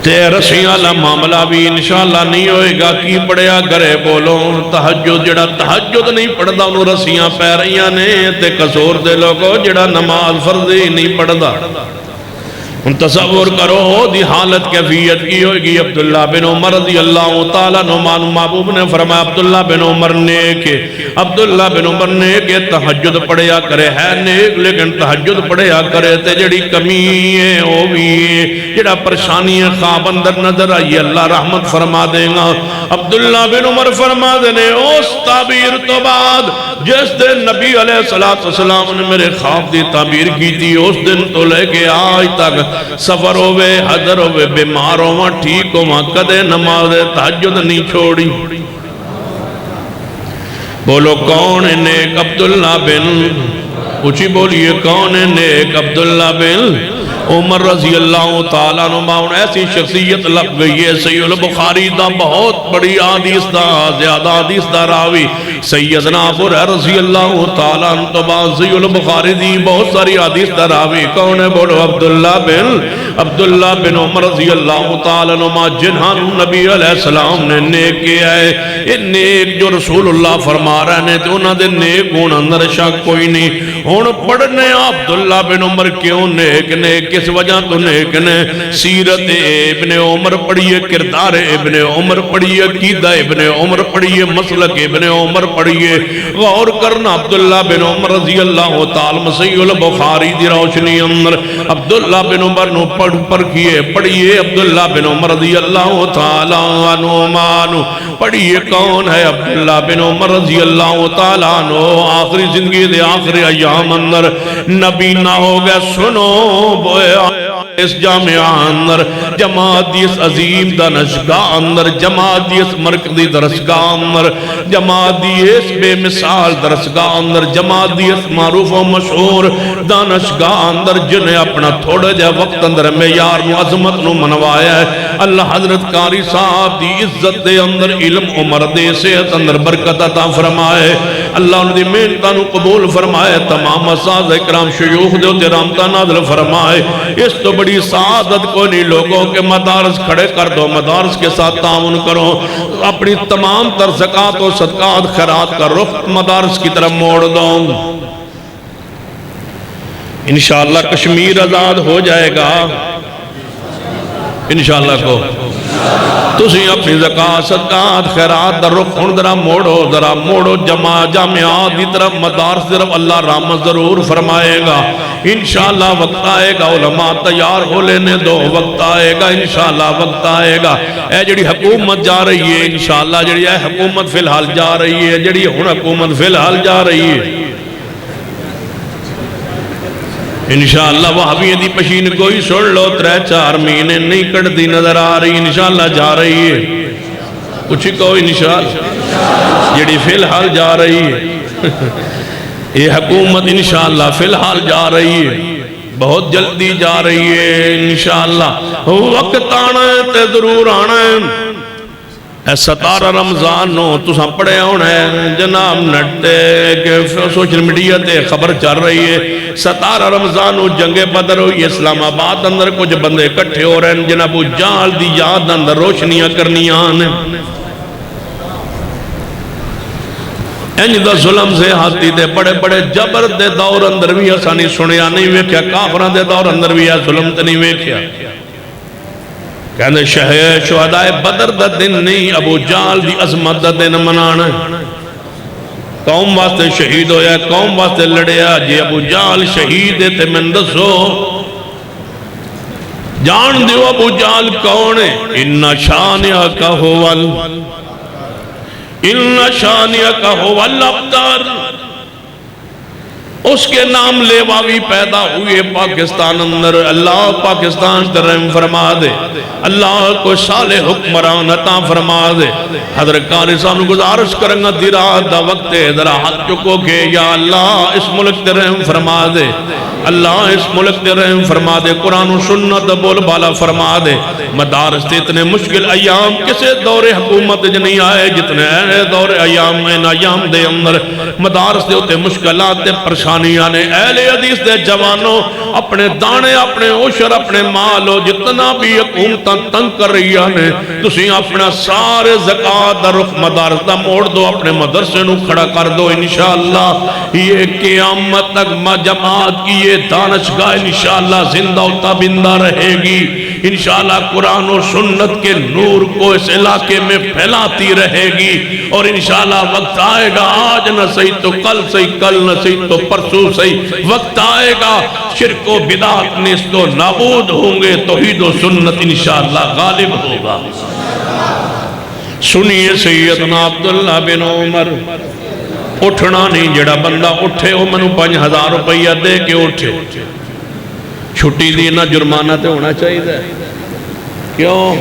تے رسیاں اللہ معاملہ بھی انشاءاللہ نہیں ہوئے گا کی پڑھیا کرے بولو تہجد جڑا تہجد نہیں پڑھدا انہوں رسیاں پہ رہیاں نے تے قصور دے لوگو جڑا نماز فرضی نہیں پڑھدا تصور کرو دی حالت کیفیت کی ہوئے گی عبداللہ بن عمر رضی اللہ تعالیٰ نعمان محبوب نے فرمایا عبداللہ بن عمر نیک عبداللہ بن عمر نیک تہجد پڑھیا کرے ہے نیک لیکن تہجد پڑھیا کرے تے جڑی کمی ہے وہ بھی جڑا پریشانی ہے خواب اندر نظر آئی اللہ رحمت فرما دے گا عبداللہ بن عمر فرما دینے اس تعبیر تو بعد جس دن نبی علیہ السلام نے میرے خواب دی تعبیر کی تھی اس دن تو لے کے آج تک سفر ہوئے حضر ہوئے بیمار ہوئے ٹھیک ہوئے کدے نماز تہجد نہیں چھوڑی بولو کون نیک عبداللہ بن اچھی بولیے کون نیک عبداللہ بن عمر رضی اللہ تعالیٰ عنہ ایسی شخصیت لگ گئی ہے صحیح البخاری دا بہت بڑی حدیث دا زیادہ حدیث دا راوی سیدنا ابو ہریرہ رضی اللہ تعالیٰ عنہ تو بعد صحیح البخاری دی بہت ساری حدیث دا راوی کون ہے بولو عبداللہ بن عمر رضی اللہ تعالیٰ عنہ جنہاں نبی علیہ السلام نے نیک کیا ہے ان نیک جو رسول اللہ فرما رہے ہیں تو انہاں دے نیک ہونا اندر شک کوئی نہیں ہون پڑھنے عبداللہ بن عمر کیوں نیک نیک کس وجہ تو نیک نے سیرت ابن عمر پڑھئے کردار ابن عمر پڑھئے عقیدہ ابن عمر پڑھئے مسلک ابن عمر پڑھئے غور کرنا عبداللہ بن عمر رضی اللہ تعالی صحیح البخاری دی روشنی اندر عبداللہ بن عمر نو پڑھ کیے پڑھئے عبداللہ بن عمر رضی اللہ تعالی عنہ پڑھئے کون ہے عبداللہ بن عمر رضی اللہ تعالی عنہ آخری زندگی دے آخری ایام اندر نبی نہ ہو گئے سنو بوئے اس جامعہ اندر، جماعت دی اس عظیم دانشگاہ اندر، جماعت دی اس مرکزی درسگاہ اندر، جماعت دی اس بے مثال درسگاہ اندر، جماعت دی اس معروف و مشہور دانشگاہ اندر، جنہیں اپنا تھوڑا جا وقت اندر معیار نو عظمت نو منوایا ہے، اللہ حضرت قاری صاحب دی عزت دے اندر، علم عمر دے صحت اندر برکت عطا فرمائے، اللہ ان دی محنتاں نو قبول فرمائے، تمام اساتذہ اکرام شیوخ دے تے رحمتاں نازل فرمائے۔ اس تو بڑی سعادت کو نہیں، لوگوں کے مدارس کھڑے کر دو، مدارس کے ساتھ تعاون کرو، اپنی تمام تر زکوٰۃ و صدقات خیرات کا رخ مدارس کی طرف موڑ دو۔ انشاءاللہ کشمیر آزاد ہو جائے گا، انشاءاللہ کو تسی اپنی زکاة صدقات خیرات در رخ ان ذرا موڑو جامعات دی طرف مدارس طرف، اللہ رحمت ضرور فرمائے گا، انشاءاللہ وقت آئے گا، علماء تیار ہو لینے دو، وقت آئے گا، انشاءاللہ وقت آئے گا۔ اے جڑی حکومت جا رہی ہے، انشاءاللہ جڑی اے حکومت فی الحال جا رہی ہے، جڑی ہن حکومت فی الحال جا رہی ہے، انشاءاللہ وہابی دی پشین کوئی سن لو، 3-4 مہینے نہیں کڑتی نظر آ رہی، انشاءاللہ جا رہی ہے، کچھ کوئی انشاءاللہ جڑی فی الحال جا رہی ہے، یہ حکومت انشاءاللہ فی الحال جا رہی ہے، بہت جلدی جا رہی ہے، انشاءاللہ وقت آنا ہے تے ضرور آنا ہے۔ اے 17 رمضان نو تساں پڑھے ہونا ہے جناب نٹتے کہ سوشل میڈیا تے خبر چل رہی ہے، 17 رمضان نو جنگ بدر ہوئی، اسلام آباد اندر کچھ بندے کٹھے ہو رہے ہیں، جناب جال دی یاد اندر روشنیاں کرنیاں ہیں، انج دا ظلم سے ہاتھی دے بڑے بڑے جبر دے دور اندر بھی آسانی سنیا نہیں ویکھیا، کافران دے دور اندر بھی ظلم تے نہیں ویکھیا۔ کہنے شہداء بدر دا دن نہیں، ابو جال دی عظمت دا دن منانا ہے، قوم واسطے شہید ہویا، قوم واسطے لڑیا، جی ابو جال شہید تے من دسو، جان دیو ابو جال کون ہے؟ ان شانئک هو الابتر، اس کے نام لیواوی پیدا ہوئے پاکستان اندر، اللہ پاکستان ترہم فرما دے، اللہ کو صالح حکمران عطا فرما دے۔ حضرت قاری صاحب گزارش کرنگا دیرات دا وقت ہے، ذرا ہاتھ چکو کہ یا اللہ اس ملک ترہم فرما دے، اللہ اس ملک ترہم فرما دے، قرآن و سنت بول بالا فرما دے۔ مدارس تے اتنے مشکل ایام کسے دور حکومت نہیں آئے جتنے دور ایام میں ایام دے اندر مدارس تے اتنے مشکلات تے پریشانیاں نے۔ اہل حدیث دے جوانوں اپنے دانے اپنے عشر اپنے مالو جتنا بھی حکومتاں تنگ کر رہی نے، تسی اپنا سارے زکاة دا رخ مدارس دا موڑ دو، اپنے مدرسے نو کھڑا کر دو، انشاءاللہ یہ قیامت تک جماعت کی یہ دانشگاہ انشاءاللہ زندہ و تابندہ رہے گی، انشاءاللہ قرآن و سنت کے نور کو اس علاقے میں پھیلاتی رہے گی، اور انشاءاللہ وقت آئے گا، آج نہ صحیح تو کل صحیح، کل نہ صحیح تو پرسوں صحیح، وقت آئے گا شرک و بدعت نیست و نابود ہوں گے، توحید و سنت انشاءاللہ غالب ہوگا۔ سنیے سیدنا عبداللہ بن عمر، اٹھنا نہیں، جڑا بندہ اٹھے ہو منو 5000 روپیہ دے کے اٹھے، چھٹی دینا جرمانہ تے ہونا چاہیے دے، کیوں؟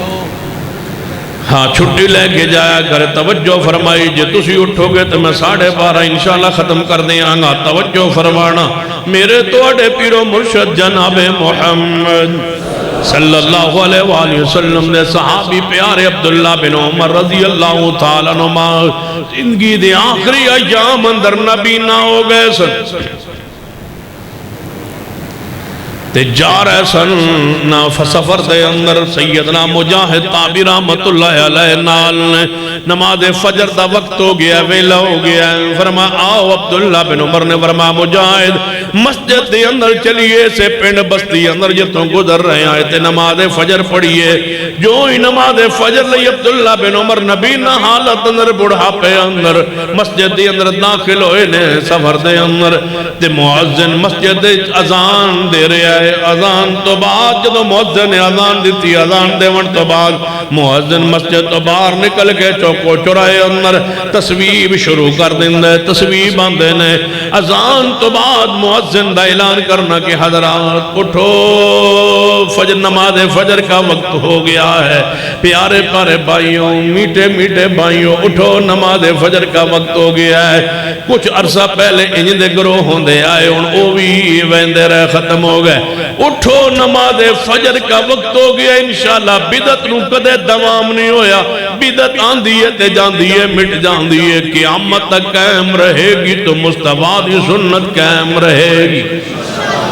ہاں چھٹی لے کے جایا گھر، توجہ فرمائی، جے تسی اٹھو گے تو میں 12:30 انشاءاللہ ختم کر دیں آنگا، توجہ فرمانا، میرے تو اڈے پیرو مرشد جناب محمد صلی اللہ علیہ وآلہ وسلم دے صحابی پیارے عبداللہ بن عمر رضی اللہ تعالیٰ عنہ زندگی دے آخری ایام اندر نبی نہ ہو گئے سن، تے جا رہے سن سفر دے اندر، سیدنا مجاہد تابی رحمت اللہ علیہ نال نماز فجر دا وقت ہو گیا، ویلا ہو گیا، فرما آؤ عبداللہ بن عمر نے فرما مجاہد مسجد دے اندر چلیے، سے پنڈ بستی اندر جتوں گزر رہے آئے تے نماز فجر پڑھیے، جو ہی نماز فجر لئی عبداللہ بن عمر نبی نہ حالت اندر بڑھا پہ اندر مسجد دے اندر داخل ہوئے نے، سفر دے اندر تے معزن مسجد اذان دے رہے آئے، اذان تو بعد جدو مؤذن نے اذان دیتی اذان دیون تو بعد مؤذن مسجد تو باہر نکل کے چوکو چرائے اندر تسبیح شروع کر دیندے تسبیح باندے نے اذان تو بعد مؤذن دا اعلان کرنا کہ حضرات اٹھو فجر نماز فجر کا وقت ہو گیا ہے پیارے پیارے بھائیوں میٹھے میٹھے بھائیوں اٹھو نماز فجر کا وقت ہو گیا ہے کچھ عرصہ پہلے انج دے گروہ ہوندے آئے ان او بھی ویندے رہے ختم ہو گئے اٹھو نماز فجر کا وقت ہو گیا انشاءاللہ بدعت نو کدے دوام نہیں ہویا بدعت آندھی ہے تے جاندھی ہے مٹ جاندھی ہے قیامت تک قائم رہے گی تو مصطفیٰ دی سنت قائم رہے گی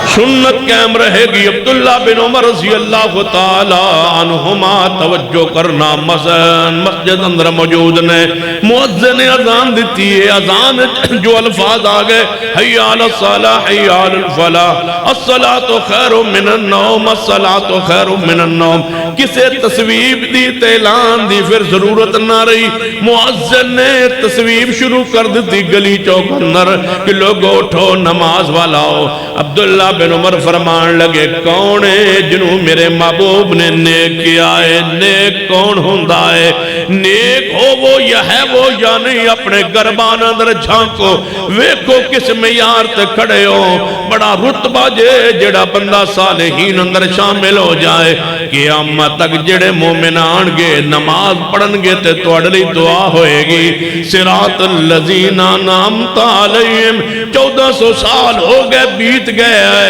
سنت قائم رہے گی عبداللہ بن عمر رضی اللہ تعالی عنہما توجہ کرنا مسجد اندر موجود نے مؤذن نے اذان دیتی ہے اذان جو الفاظ آگئے حی علی الصلاح حی علی الفلاح الصلاة خیر من النوم الصلاة خیر من النوم کسے تصویب دی اعلان دی پھر ضرورت نہ رہی مؤذن نے تصویب شروع کر دیتی گلی چوک اندر کہ لوگوں اٹھو نماز والا ہو عبداللہ بن عمر فرمان لگے کون ہے جنہوں میرے محبوب نے نیک کیا ہے نیک کون ہوندہ ہے نیک ہو وہ یا ہے وہ یا نہیں اپنے گربان اندر جھانکو ویکھو کس معیار تے کھڑے ہو بڑا رتبہ جڑا بندہ صالحین اندر شامل ہو جائے قیامت تک جڑے مومن آنگے نماز پڑھنگے تے توڑلی دعا ہوئے گی صراط الذین انعمت علیہم 1400 سال ہو گئے بیت گئے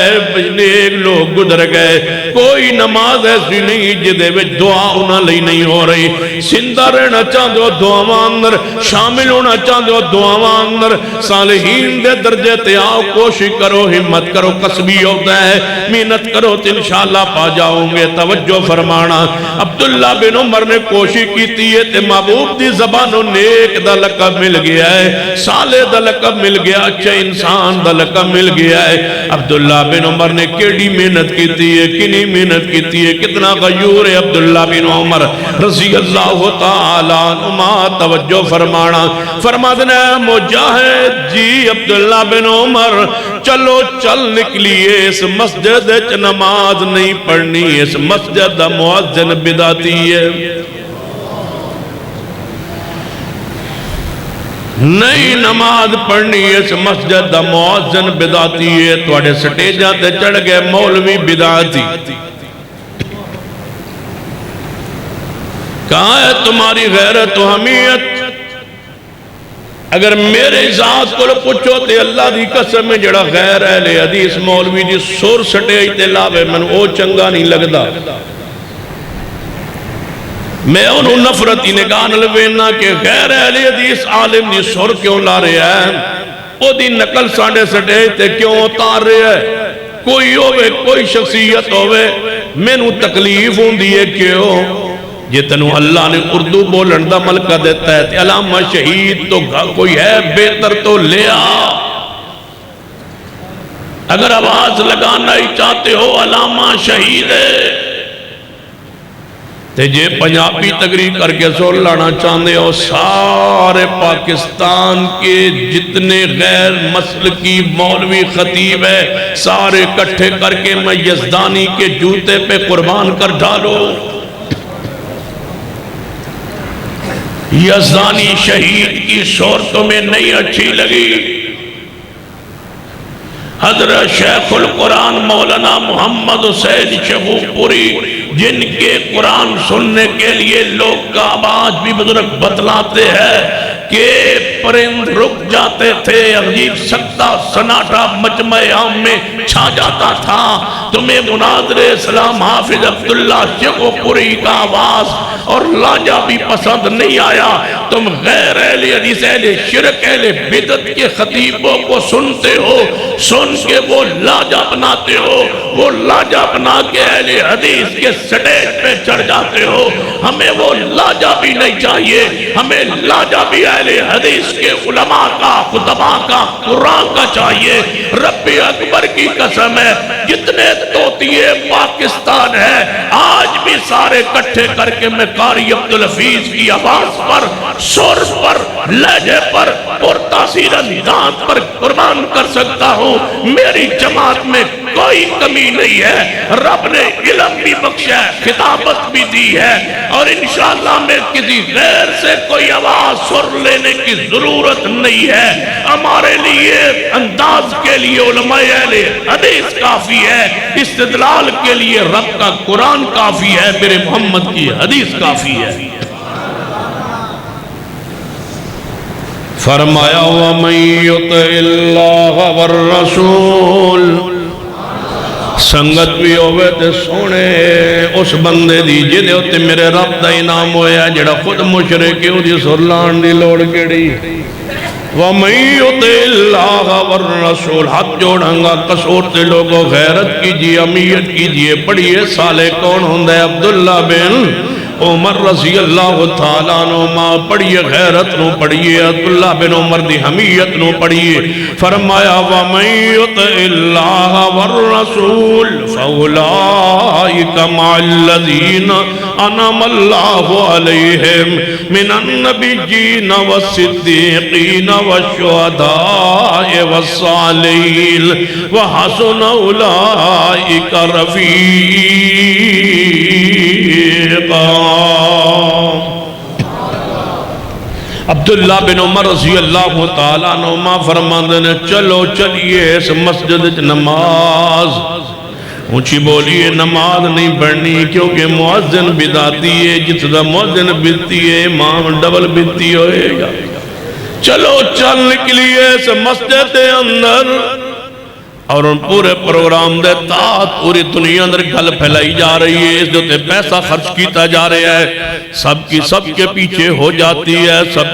نیک لوگ گزر گئے کوئی نماز ایسی نہیں جدے وچ دعا انہاں لئی نہیں ہو رہی زندہ رہنا چاہتے ہو دعاواں اندر شامل ہونا چاہتے ہو دعاواں اندر صالحین دے درجے تے آؤ کوشش کرو ہمت کرو قصبی ہوتا ہے محنت کرو تو انشاءاللہ پا جاؤں گے توجہ فرمانا عبداللہ بن عمر نے کوشش کی ہے تے محبوب دی زبانوں نیک دا لقب مل گیا ہے صالح دا لقب مل گیا اچھے انسان دا لقب مل گیا ہے عبداللہ بن عمر نے کیڑی محنت کیتی ہے کنی محنت کیتی ہے کتنا غیور ہے عبداللہ بن عمر رضی اللہ تعالیٰ عنہما توجہ فرمانا فرما دینا مجاہد جی عبداللہ بن عمر چلو چل نکلیے اس مسجد نماز نہیں پڑھنی اس مسجد دا مؤذن بدعتی ہے نئی نماز پڑھنی اس مسجد دا مؤذن بدعتی ہے توڑے سٹیجاں تے چڑھ گئے مولوی بدعتی کہاں ہے تمہاری غیرت و حمیت اگر میرے ذات کو پوچھو تے اللہ دی قسم میں جڑا غیر اہل حدیث مولوی دی سور سٹیج تے لاوے من او چنگا نہیں لگدا میں انہوں نفرتی نگاہ نلوینا کہ غیر اہل حدیث عالم دی سور کیوں لا رہے ہیں او دی نقل ساڑھے سٹیج تے کیوں اتار رہے ہیں کوئی ہوئے کوئی شخصیت ہوئے میں نو تکلیف ہوں دیئے کیوں جتنوں اللہ نے اردو بولن دا ملکہ دیتا ہے علامہ شہید تو کوئی ہے بہتر تو لے آ اگر آواز لگانا ہی چاہتے ہو علامہ شہید ہے تے جے پنجابی تقریر کر کے سن لانا چاہتے ہو سارے پاکستان کے جتنے غیر مسلکی مولوی خطیب ہے سارے کٹھے کر کے میں یزدانی کے جوتے پہ قربان کر ڈالو یزدانی شہید کی صورت تمہیں نہیں اچھی لگی حضرت شیخ القرآن مولانا محمد سید شہو پوری جن کے قرآن سننے کے لیے لوگ کا آواز بھی بزرگ بتلاتے ہیں کہ پرند رک جاتے تھے عجیب سکتا سناٹا مجمع عام میں چھا جاتا تھا تمہیں مناظر اسلام حافظ عبداللہ شیخو پوری کا آواز اور لاجا بھی پسند نہیں آیا تم غیر اہل حدیث اہل شرک اہل بدعت کے خطیبوں کو سنتے ہو سن کے وہ لاجا بناتے ہو وہ لاجا بنا کے اہل حدیث کے سٹیج پہ چڑھ جاتے ہو ہمیں وہ لاجا بھی نہیں چاہیے ہمیں لاجا بھی اہل حدیث کے علماء کا خطباء کا قرآن کا چاہیے رب اکبر کی قسم ہے جتنے توتیے پاکستان ہے آج بھی سارے کٹھے کر کے میں قاری عبدالحفیظ کی آواز پر، سر پر، لہجے پر اور تاثیر انداز پر قربان کر سکتا ہوں۔ میری جماعت میں کوئی کمی نہیں ہے، رب نے علم بھی بخشا ہے، خطابت بھی دی ہے، اور انشاءاللہ میں کسی غیر سے کوئی آواز سر لینے کی ضرورت نہیں ہے۔ ہمارے لیے انداز کے لیے علماء اہل حدیث کافی ہے، استدلال کے لیے رب کا قرآن کافی ہے، میرے محمد کی حدیث کافی ہے۔ فرمایا وَمَن يُطِعِ اللَّهَ وَالرَّسُولَ، سنگت بھی ہوئے تے سونے اس بندے دی جدے ہوتے میرے رب دا انعام ہویا، جڑا خود مشرک ہے، دی سرلان دی لوڑ کیڑی۔ وَمَن يُطِعِ اللَّهَ وَالرَّسُولَ، ہاتھ جوڑاں گا قصور تے لوگوں غیرت کیجئے، امیت کیجئے، پڑھئے سالے کون ہوندہ ہے؟ عبداللہ بن عمر رضی اللہ تعالیٰ عنہ، پڑھئے غیرت نو، پڑھئے عبداللہ بن عمر دی حمیت نو، پڑھئے فرمایا وَمَن يُطِعِ اللَّهَ وَالرَّسُولَ فَأُولَئِكَ مَعَ الَّذِينَ أَنْعَمَ اللَّهُ عَلَيْهِمْ مِنَ النَّبِيِّينَ وَالصِّدِّيقِينَ وَالشُّهَدَاءِ وَالصَّالِحِينَ وَحَسُنَ أُولَئِكَ رَفِيقًا۔ عبداللہ بن عمر رضی اللہ تعالیٰ عنہ فرماندے نے چلو چلیے اس مسجد نماز اونچی بولیے، نماز نہیں پڑھنی کیونکہ مؤذن بداتی ہے، جتنا مؤذن بدتی ہے امام ڈبل بدتی ہوئے گا۔ چلو چل نکلیے اس مسجد دے اندر، اور ان پورے پروگرام دے تحت پوری دنیا اندر گل پھیلائی جا رہی ہے، اس دوتے پیسہ خرچ کیتا جا رہا ہے، سب کی سب کے پیچھے ہو جاتی ہے، سب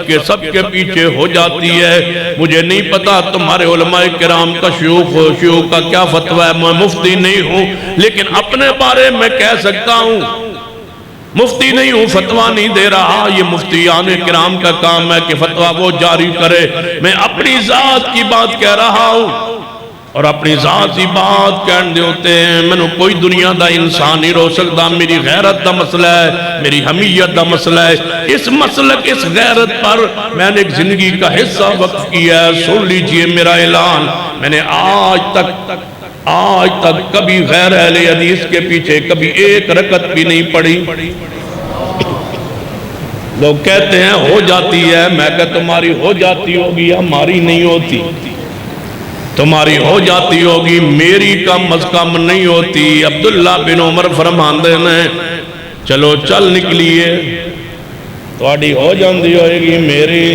کے پیچھے ہو جاتی ہے۔ مجھے نہیں پتا تمہارے علماء کرام کا شیوخ کا کیا فتویٰ ہے، میں مفتی نہیں ہوں، لیکن اپنے بارے میں کہہ سکتا ہوں، مفتی نہیں ہوں، فتویٰ نہیں دے رہا، یہ مفتیان کرام کا کام ہے کہ فتویٰ وہ جاری کرے۔ میں اپنی ذات کی بات کہہ رہا ہوں، اور اپنی ذاتی بات کہنے ہوتے ہیں، میں نے کوئی دنیا دا انسان نہیں رو سکتا، میری غیرت دا مسئلہ ہے، میری حمیت دا مسئلہ ہے۔ اس مسلک اس غیرت پر میں نے ایک زندگی کا حصہ وقف کیا ہے، سن لیجئے میرا اعلان، میں نے آج تک کبھی غیر اہل حدیث کے پیچھے کبھی ایک رکعت بھی نہیں پڑھی۔ لوگ کہتے ہیں ہو جاتی ہے، میں کہتا تمہاری ہو جاتی ہوگی، ہماری نہیں ہوتی، تمہاری ہو جاتی ہوگی، میری کم از کم نہیں ہوتی۔ عبداللہ بن عمر فرماندے نے چلو چل نکلیے، تھوڑی ہو جاندی ہوئے گی، میری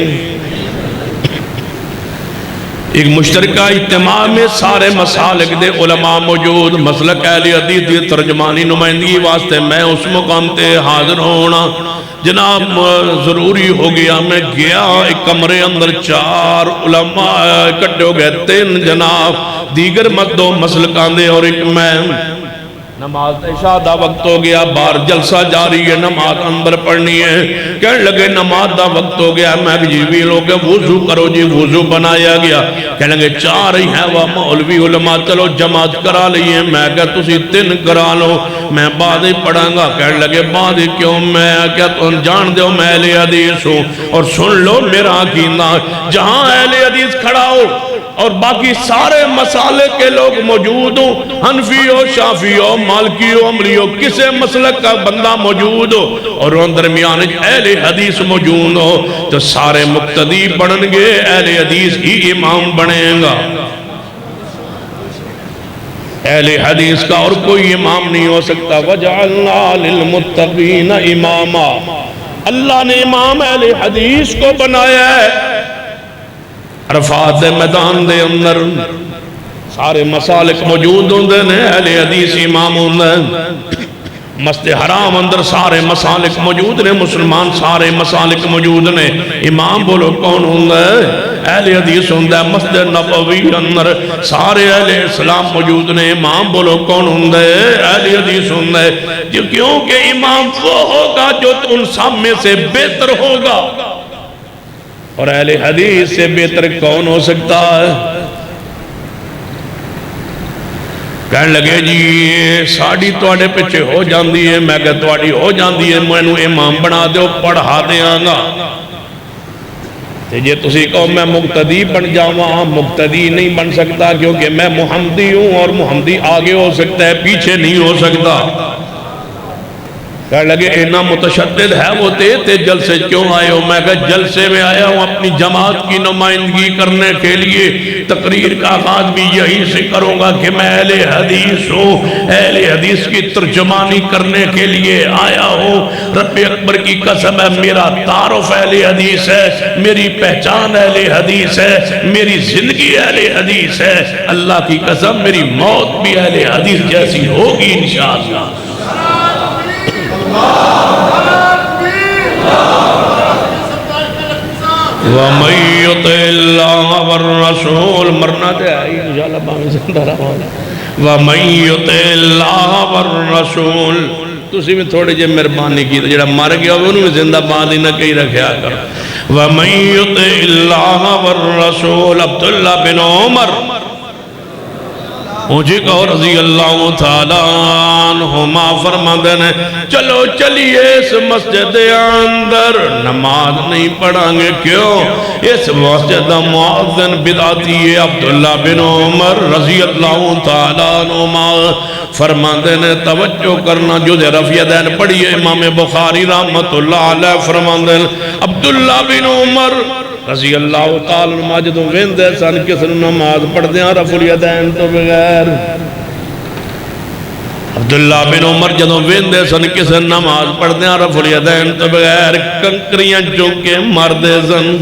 ایک مشترکہ اجتماع میں سارے مسالک دے علماء موجود، مسلک اہل حدیث دی ترجمانی نمائندگی واسطے میں اس مقام تے حاضر ہونا جناب ضروری ہو گیا۔ میں گیا ایک کمرے اندر 4 علماء اکٹھے ہو گئے، 3 جناب دیگر دو مسلکان دے اور ایک میں۔ نماز عشاء دا وقت ہو گیا، باہر جلسہ جاری ہے، نماز اندر پڑھنی ہے، کہنے لگے نماز دا وقت ہو گیا، میں جی بھی لوگ وضو کرو جی، وضو بنایا گیا، کہنے لگے 4 ہی ہیں وہ مولوی علماء، چلو جماعت کرا لیے، میں کہا تسی 3 کرا لو، میں بعد ہی پڑھاں گا، کہنے لگے بعد ہی کیوں، میں کہا تم جان دو میں اہل حدیث ہوں، اور سن لو میرا عقیدہ، جہاں اہل حدیث کھڑا ہو اور باقی سارے مسالے کے لوگ موجود ہوں، حنفی ہو، شافعی ہو، مالکی ہو، امری ہو، کسے مسلک کا بندہ موجود ہو اور ان درمیان اہل حدیث موجود ہو تو سارے مقتدی بنن گے، اہل حدیث ہی امام بنیں گا۔ اہل حدیث کا اور کوئی امام نہیں ہو سکتا۔ وَجَعَلْنَا لِلْمُتَّقِينَ إِمَامًا، اللہ نے امام اہل حدیث کو بنایا ہے۔ عرفات میدان دے اندر سارے مسالک موجود ہوندے نے، اہل حدیث امام ہوندے، مسجد حرام اندر سارے مسالک موجود نے، مسلمان سارے مسالک موجود نے، امام بولو کون ہوندے؟ اہل حدیث ہوندے۔ مسجد نقوی اندر سارے اہل اسلام موجود نے، امام بولو کون ہوندے؟ اہل حدیث ہوندے، کیونکہ امام وہ ہوگا جو ان سب میں سے بہتر ہوگا، اور اہل حدیث سے بہتر کون ہو سکتا ہے؟ کہنے لگے جی ساڑی توڑے پچھے ہو جاندی ہے. میں کہا توڑی ہو جاندی ہے, میں نے امام بنا دے پڑھا دیاں گا. جی تسی کہو میں مقتدی بن جاواں, مقتدی نہیں بن سکتا کیونکہ میں محمدی ہوں, اور محمدی آگے ہو سکتا ہے پیچھے نہیں ہو سکتا. کہنے لگے اینا متشدد ہے وہ تے جلسے کیوں آئے ہو؟ میں کہا جلسے میں آیا ہوں اپنی جماعت کی نمائندگی کرنے کے لیے. تقریر کا آغاز بھی یہی سے کروں گا کہ میں اہل حدیث ہوں, اہل حدیث کی ترجمانی کرنے کے لیے آیا ہوں. رب اکبر کی قسم ہے میرا تعارف اہل حدیث ہے, میری پہچان اہل حدیث ہے, میری زندگی اہل حدیث ہے. اللہ کی قسم میری موت بھی اہل حدیث جیسی ہوگی انشاءاللہ. وَمَن يُطِعِ اللَّهَ وَالرَّسُولَ مرنا تے آئی انشاءاللہ باہم زندہ رہا. وَمَن يُطِعِ اللَّهَ وَالرَّسُولَ تُسی میں تھوڑے جے مہربانی کی جڑا مر گیا ہوئے انہوں میں زندہ باندھی نہ کہیں رکھیا کر. وَمَن يُطِعِ اللَّهَ وَالرَّسُولَ عبداللہ بن عمر مجھے کہو رضی اللہ تعالیٰ عنہما فرماتے ہیں چلو چلیے اس مسجد اندر نماز نہیں پڑھیں گے. کیوں؟ اس مسجد مؤذن بدعتی ہے. عبداللہ بن عمر رضی اللہ تعالیٰ عنہما فرماتے ہیں توجہ کرنا. جو رفع دین پڑھیے امام بخاری رحمت اللہ علیہ فرماتے ہیں عبداللہ بن عمر رضی اللہ تعالیٰ عنہ جدوں ویندے سن کس نماز پڑھ دیاں رفع الیدین تو بغیر. عبداللہ بن عمر جدوں ویندے سن کس نماز پڑھ دیاں رفع الیدین تو بغیر کنکریاں چونکے مردے سن.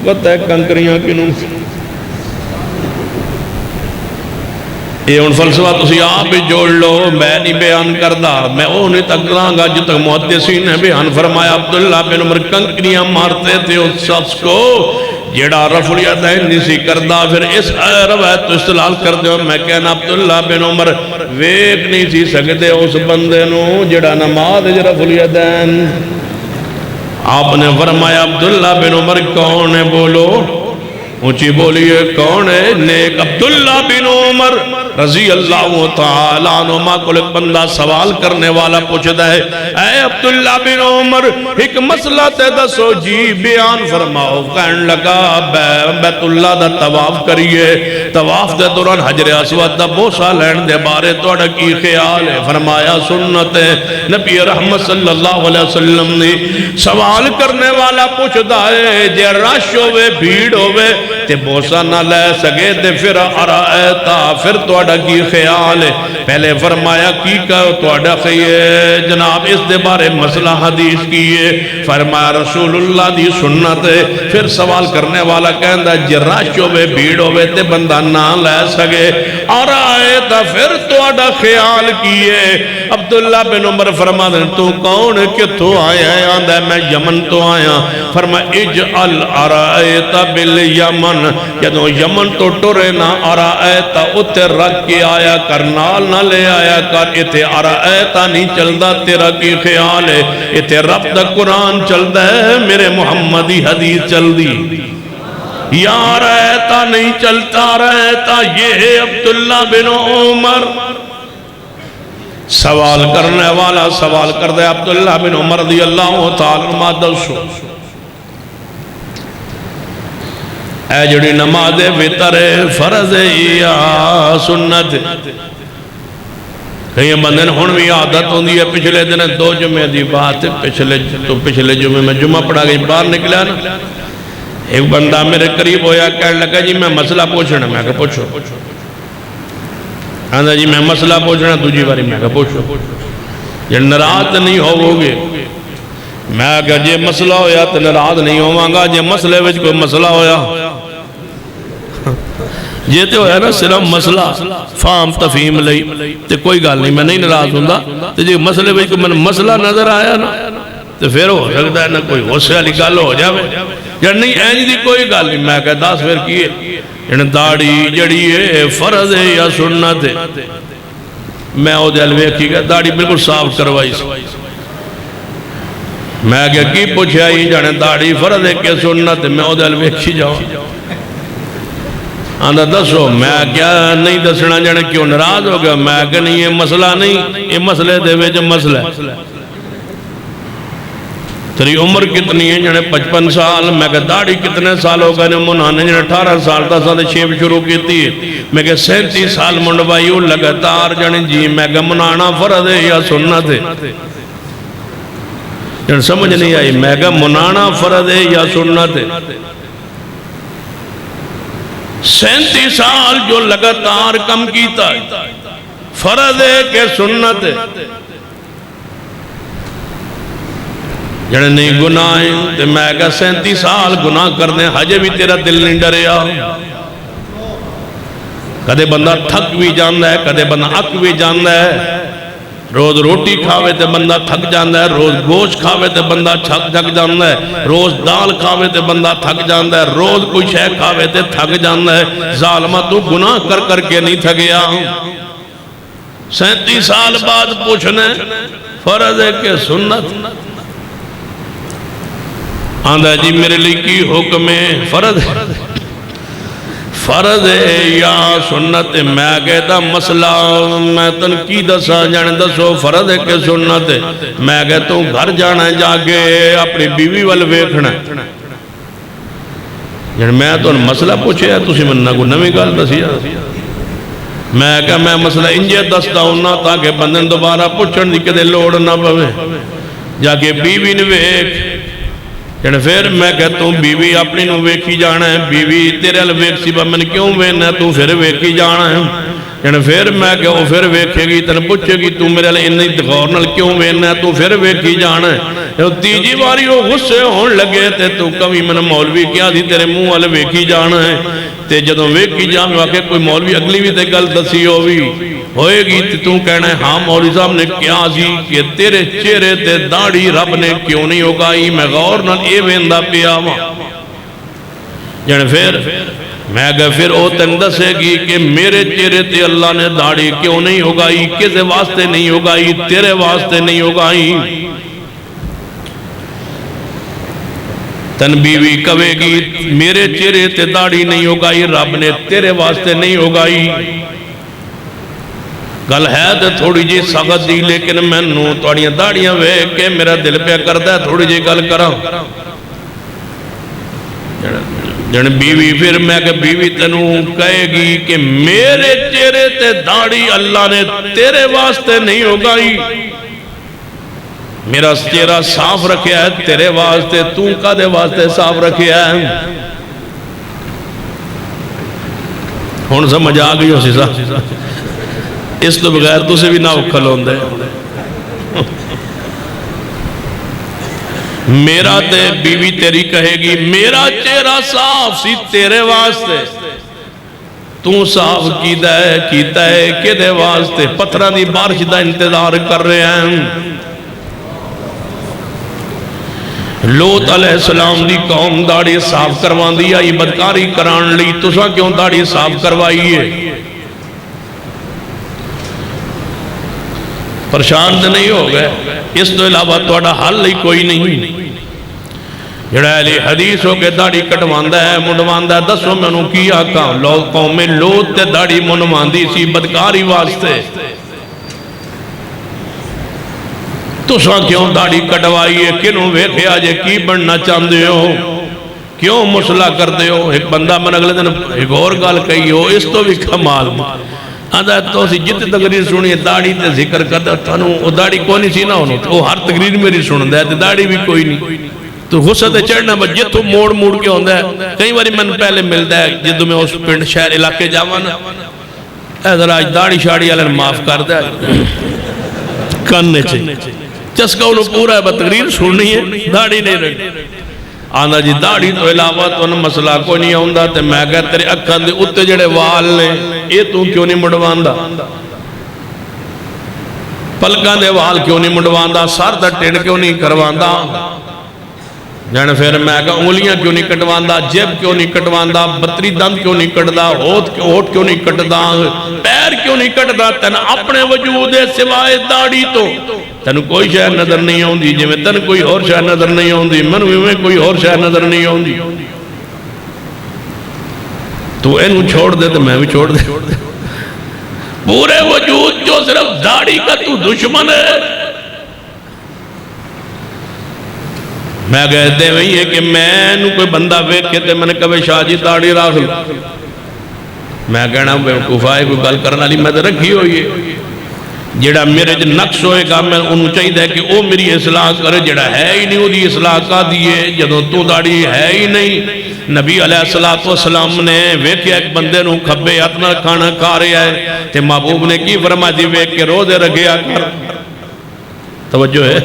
پتہ ہے کنکریاں کنوں یہ ان فلسفہ تسی آپ بھی جوڑ لو, میں نہیں بیان کردہ. میں انہیں تک لانگا جو تک محدثین نے بیان فرمایا عبداللہ بن عمر کنکریاں مارتے تھے اس شخص کو جیڑا رفع الیدین نہیں سی کردہ. پھر اس روایت تو استعلال کر دے میں کہنا عبداللہ بن عمر ویک نہیں سی سکتے اس بندے نو جیڑا نماز رفع الیدین. آپ نے فرمایا عبداللہ بن عمر کون ہے بولو, اونچی بولیے کون ہے؟ نیک عبداللہ بن عمر رضی اللہ تعالیٰ عنہما کو ایک بندہ سوال کرنے والا پوچھتا ہے اے عبداللہ بن عمر ایک مسئلہ تے دسو جی بیان فرماؤ. کہنے لگا بیت اللہ دا طواف کریے, طواف دے دوران حجر اسود دا بوسہ لین دے بارے توڑا کی خیال ہے. فرمایا سنت ہے. نبی رحمت صلی اللہ علیہ وسلم نے سوال کرنے والا پوچھتا ہے جے رش ہوئے بھیڑ ہوئے تے بوسہ نہ لے سکے تے پھر ارائیتا پھر توڑا کی خیال ہے. پہلے فرمایا کی کہو توڑا خیال جناب اس دے بارے مسئلہ حدیث کیے. فرمایا رسول اللہ دی سنت ہے. پھر سوال کرنے والا کہندہ جراش ہوئے بھیڑ ہوئے تے بندہ نہ لے سکے ارائیتا پھر توڑا خیال کیے. عبداللہ بن عمر فرماتے ہیں تو کون کہ تو آیا ہے؟ آندہ میں یمن تو آیا. فرمایا اجعل ارائیتا بالیمن جدو یمن تو ٹورے نہ ارائیتا اتے رکھ کے آیا کر, نال نہ لے آیا کر. اتے ارائیتا نہیں چلدا تیرا کی خیال ہے, اتے رب دا قرآن چلدا ہے, میرے محمدی حدیث چل دی. یا ارائیتا نہیں چلتا ارائیتا. یہ ہے عبداللہ بن عمر. سوال کرنے والا سوال کر دے عبداللہ بن عمر رضی اللہ تعالیٰ عنہ دسو اے جڑی نماز وطر فرض یا سنت. کہیں بندے نے ہون بھی عادت ہوندی ہے پچھلے دن 2 جمعے دی بات ہے. پچھلے جمعے میں جمعہ پڑھا گئی باہر نکلیا نا. ایک بندہ میرے قریب ہویا کہنے لگا جی میں مسئلہ پوچھنا. میں کہا پوچھو. آندھا جی میں مسئلہ پوچھنا. دوجی باری میں کہا پوچھو. یہ ناراض نہیں ہوو گے. میں کہا جی مسئلہ ہویا تو ناراض نہیں ہوواں گا. جی مسئلے وچ کوئی مسئلہ ہویا یہ تو ہے نا صرف مسئلہ فام تفہیم لئی تے کوئی گال نہیں, میں نہیں ناراض ہوں تے جی مسئلے وچ کوئی مسئلہ نظر آیا نا تو پھر ہو سکتا ہے نا کوئی غصے والی گل ہو جاوے یا نہیں اینج دی کوئی گل نہیں. میں کہا 10 پھر کیے داڑھی جڑی ہے فرض ہے یا سنت ہے. میں او دل ویکھی گیا داڑھی بالکل صاف کروائی سی. میں کہا کی پوچھا ہی جانے داڑھی فرض ہے کہ سنت ہے. میں او دل ویکھی جاؤں آندھا دسو، میں کیا نہیں دسنا جانے کیوں ناراض ہو گیا؟ میں کہ نہیں، یہ مسئلہ نہیں، یہ مسئلے دے وے جو مسئلہ ہے۔ تیری عمر کتنی ہے؟ جانے 55 سال۔ میں کہ داڑھی کتنے سال ہو گئے؟ منانے جانے 18 سال تا ساتھ شیب شروع کی تھی۔ میں کہ 37 سال منڈوائی ہوں لگاتار جانے جی۔ میں کہ منانا فرض ہے یا سنت ہے؟ جانے سمجھ نہیں آئی۔ میں کہ منانا فرض ہے یا سنت ہے؟ 37 سال جو لگاتار کم کیتا ہے، فرض ہے کہ سنت ہے؟ جڑے نہیں گناہ ہیں تو میں کہا 37 سال گناہ کر دیں حجے بھی تیرا دل نہیں ڈریا۔ کدے بندہ تھک بھی جاندہ ہے، کدے بندہ اک بھی جاندہ ہے۔ روز روٹی کھاوے تے بندہ تھک جاندہ ہے، روز گوشت کھاوے تے بندہ تھک جاندہ ہے، روز دال کھاوے تے بندہ تھک جاندہ ہے، روز کوئی شے کھاوے تے تھک جاندہ ہے۔ ظالمہ تو گناہ کر کر کے نہیں تھگیا۔ 37 سال بعد پوچھنے فرض ہے کہ سنت؟ آندھا جی میرے لیے کی حکم ہے؟ فرض ہے یا سنت ہے؟ میں کہتا مسئلہ میں تن کی دسا جانے دسو فرض ہے کہ سنت ہے؟ میں کہتا ہوں گھر جانا ہے جا کے اپنی بیوی وال ویکھنا ہے۔ جانے میں تو مسئلہ پوچھے ہے تسی مننا کو نمی گال دسیا۔ میں کہا میں مسئلہ انجے دستا ہوں نا تاکہ بندن دوبارہ پوچھن دی کدے لوڑ نہ پوے۔ جا کے بیوی نے ویکھ جانے پھر میں کہتا ہوں بیوی اپنی نو ویکھی جانا ہے، بیوی تیرے ال ویکھ سی با میں کیوں ویکھنا تو پھر ویکھی جانا ہے۔ جانے پھر میں کہ وہ پھر ویکھے گی تن پوچھے گی تو میرے ال انہی غور نال کیوں ویکھنا ہے تو پھر ویکھی جانا ہے۔ تیجی باری وہ غصے ہون لگے تے تو کبھی من مولوی کیا دی تیرے منہ ال ویکھی جانا ہے تے جدوں ویکھی جانا واقع کوئی مولوی اگلی بھی تے گل دسی ہوئے گی تو کہنا ہے ہاں مولوی صاحب نے کیا سی کہ تیرے چہرے تے داڑھی رب نے کیوں نہیں اگائی؟ میں غور نال اے ویندہ پیا ہوں۔ جانے پھر میں کہا پھر او تن دسے گی کہ میرے چہرے تے اللہ نے داڑھی کیوں نہیں اگائی؟ کسے واسطے نہیں اگائی؟ تیرے واسطے نہیں اگائی۔ تن بیوی کہے گی میرے چہرے تے داڑھی نہیں اگائی، رب نے تیرے واسطے نہیں اگائی۔ گل ہے تو تھوڑی جی سخت دی لیکن میں نو توڑیاں داڑیاں ویکھ کے میرا دل پہ کرتا ہے تھوڑی جی گل کراں۔ جن بیوی پھر میں کہ بیوی تنو کہے گی کہ میرے چہرے تے داڑھی اللہ نے تیرے واسطے نہیں اگائی، میرا چہرہ صاف رکھیا ہے تیرے واسطے، تو کا دے واسطے صاف رکھیا ہے۔ ہون سمجھ آ گئی ہو سی صاحب؟ اس تو بغیر تو سے بھی نہ اکھل ہوں دے۔ میرا تے بیوی تیری کہے گی میرا چہرہ صاف سی تیرے واسطے، تو صاف کیتا ہے کہ دے واسطے؟ پتھرہ دی بارش دا انتظار کر رہے ہیں۔ لوط علیہ السلام دی قوم داڑھی صاف کروان دیا یہ بدکاری کران لی، تو سا کیوں داڑھی صاف کروائی ہے؟ پریشان تو نہیں ہو گئے؟ اس تو علاوہ توڑا حل ہی کوئی نہیں۔ جڑا علی حدیث ہو کے داڑھی کٹواندہ ہے منڈواندہ ہے، دسو میں انہوں کیا کام؟ قوم لوط تے داڑھی منڈواندی سی بدکاری واسطے، تو سا کیوں داڑھی کٹوائی ہے؟ کنوں ویکھے آجے کی بننا چاندے ہو؟ کیوں مسئلہ کر دے ہو؟ ایک بندہ من اگلے دن ایک اور گال کہی ہو، اس تو بھی کمال آدھا تو سی جت تقریر سنی داڑھی تے ذکر کرتا تھانو وہ داڑھی کونی سی نہ ہونا، وہ ہر تقریر میری سن دے داڑھی بھی کوئی نہیں، تو غصہ تے چڑھنا بس جتو موڑ موڑ کے ہوندہ ہے۔ کئی باری من پہلے ملتا ہے جدو میں اس پنڈ شہر علاقے جاوانا اے ذرا آج داڑھی شاڑھی علیہ معاف کر دے کرنے چاہیے، چسکا انہوں پورا ہے بتقریر سننی ہے داڑھی نہیں رہی۔ آنا جی داڑھی تو علاوہ تو انہوں مسئلہ کوئی نہیں ہوندہ تے میں کہا تیرے اکھان دے اتے جڑے وال لے یہ تو کیوں نہیں مڑواندہ؟ پلکان دے وال کیوں نہیں مڑواندہ؟ سار دا ٹیڑ کیوں نہیں کرواندہ؟ جانے پھر میں کہا انگلیاں کیوں نہیں کٹواندہ؟ جیب کیوں نہیں کٹواندہ؟ بطری دند کیوں نہیں کٹدا؟ ہوٹ کیوں نہیں کٹدا؟ پیر کیوں نہیں کٹدا؟ تن اپنے وجود سوائے داڑھی تو تن کوئی شہر نظر نہیں ہوندی، جی میں تن کوئی اور شہر نظر نہیں ہوندی، منوی میں کوئی اور شہر نظر نہیں ہوندی۔ تو اینو چھوڑ دے تو میں بھی چھوڑ دے. پورے وجود جو صرف داڑھی کا تو دشمن ہے. میں کہتے ہوئی ہے کہ میں نو کوئی بندہ ویک کے تے میں نے کبھی شاہ جی داڑھی راکھ لوں. میں کہنا بیوقوفائے کوئی گل کرنا لی میں تے رکھی ہوئی ہے. جڑا میرے جو نقص ہوئے گا میں انہوں چاہیے دے کہ او میری اصلاح کرے. جڑا ہے ہی نہیں وہ دی اصلاح کا دیئے جدوں تو داڑھی ہے ہی نہیں. نبی علیہ السلام نے ویکھیا ایک بندے نو کھبے اتنا کھانا کھا رہا ہے تے محبوب نے کی فرمایا جی ویکھ کے روزے رکھیا کر. توجہ ہے.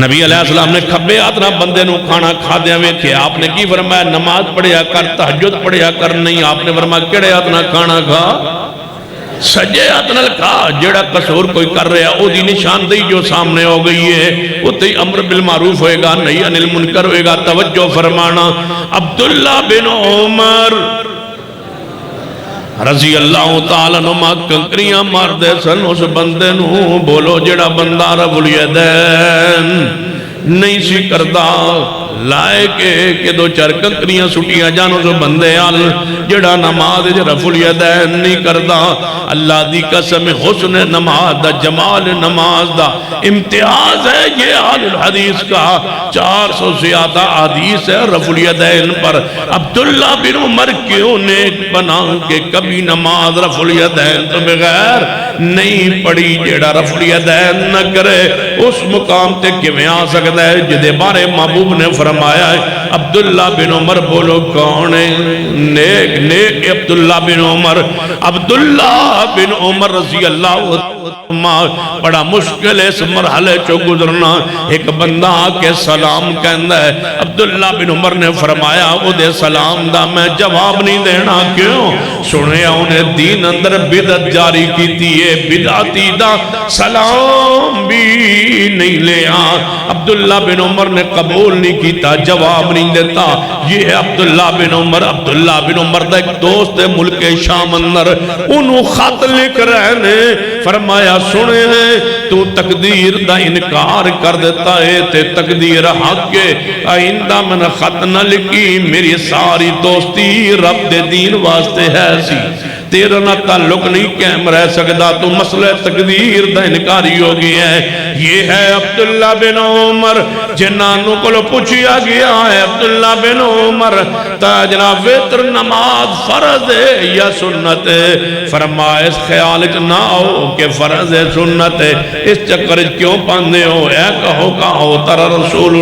نبی علیہ السلام نے کھبے اتنا بندے نو کھانا کھا دیا ویکھیا. آپ نے کی فرمایا نماز پڑھیا کر تہجد پڑھیا کر. نہیں آپ نے فرمایا کیڑے اتنا کھانا کھا سجے اتنا کھا. جڑا قصور کوئی کر رہا او دی نشاندہی جو سامنے ہو گئی ہے وہ تی امر بالمعروف ہوئے گا نہیں عن المنکر ہوئے گا. توجہ فرمانا. عبداللہ بن عمر رضی اللہ تعالیٰ نما کنکریاں مار دے سن اس بندے نو. بولو جڑا بندہ رب الیدین نہیں سی کردہ لائے کہ دو چار کنکریاں سٹیاں جانو سو بندے آل جڑا نماز رفع الیدین نہیں کردہ. اللہ دی قسم حسن نماز دا جمال نماز دا امتیاز ہے یہ آل الحدیث کا. 400 زیادہ حدیث ہے رفع الیدین پر. عبداللہ بن عمر کیوں نیک بنا کہ کبھی نماز رفع الیدین تو بغیر نہیں پڑی. جڑا رفع الیدین نہ کرے اس مقام تے کیویں آ سکتا ہے جدے بارے محبوب نے فرمایا ہے. عبداللہ بن عمر بولو کون ہے نیک نیک عبداللہ بن عمر. عبداللہ بن عمر رضی اللہ بڑا مشکل ہے اس مرحلے چو گزرنا. ایک بندہ آکے سلام کہندہ ہے. عبداللہ بن عمر نے فرمایا او دے سلام دا میں جواب نہیں دینا. کیوں؟ سنیا انہیں دین اندر بدعت جاری کی تیئے بدعتی دا سلام بھی نہیں لیا. عبداللہ بن عمر نے قبول نہیں کیتا جواب نہیں دیتا. یہ ہے عبداللہ بن عمر. عبداللہ بن عمر دا ایک دوست ہے ملک شام اندر انہوں خط لکھ رہنے. فرمایا سنے ہیں تو تقدیر دا انکار کر دیتا ہے تے تقدیر حق کے آئندہ میں خط نہ لکھی. میری ساری دوستی رب دے دین واسطے ہے سی تیرا نہ تعلق نہیں قائم رہ سکتا. تو مسئلہ تقدیر دا انکاری ہو گیا ہے. یہ ہے عبداللہ بن عمر جنانوں کو پوچھیا گیا ہے. عبداللہ بن عمر تاجرہ ویتر نماز فرض ہے یا سنت ہے؟ فرمایا اس خیال نہ ہو کہ فرض ہے سنت ہے. اس چکر کیوں پاندے ہو؟ اے کہو ترہ رسول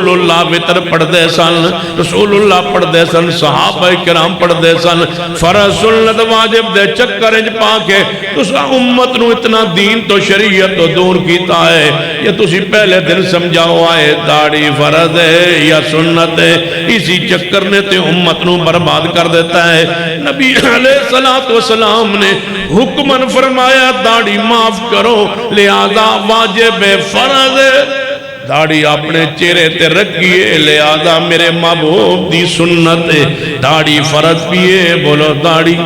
اللہ ویتر پڑھ دے سن. رسول اللہ پڑھ دے سن. صحابہ کرام پڑھ دے سن. فرض سنت واجب دے چکر انج پا کے تسا امت نو اتنا دین تو شریعت تو دور کیتا ہے. یہ تسی پہلے دن سمجھاؤ آئے داڑھی فرض ہے یا سنت ہے. اسی چکر نے تے امت نو برباد کر دیتا ہے. نبی علیہ السلام نے حکمن فرمایا داڑھی معاف کرو لہذا واجب فرض ہے. داڑھی اپنے چہرے تے رکھیے لہذا میرے محبوب دی سنت ہے. داڑھی فرض پیئے بولو داڑھی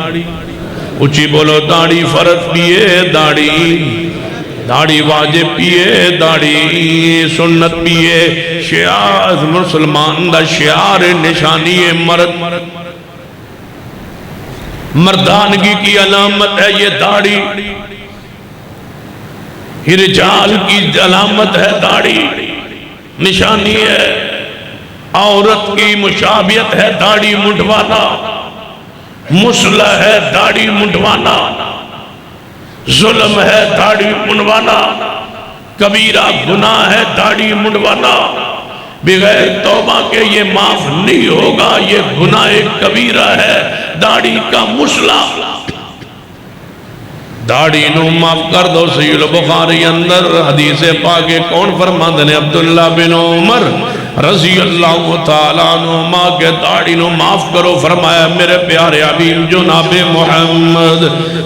اچھی بولو داڑھی فرض پیئے داڑھی واجب پیئے داڑھی سنت پیئے. شعار مسلمان دا شعار نشانی مردانگی کی علامت ہے یہ داڑھی. رجال کی علامت ہے داڑھی نشانی ہے. عورت کی مشابہت ہے داڑھی منڈوانا. مسلح ہے داڑھی منڈوانا. ظلم ہے داڑھی منڈوانا. کبیرہ گناہ ہے داڑھی منڈوانا. بغیر توبہ کے یہ معاف نہیں ہوگا. یہ گناہ کبیرہ ہے داڑھی کا مسلح. داڑھی نو معاف کر دو. صحیح البخاری اندر حدیث پاک کون فرماندے نے؟ عبداللہ بن عمر رضی اللہ تعالیٰ عنہ کے داڑھی نو معاف کرو. فرمایا میرے پیارے حبیب جناب محمد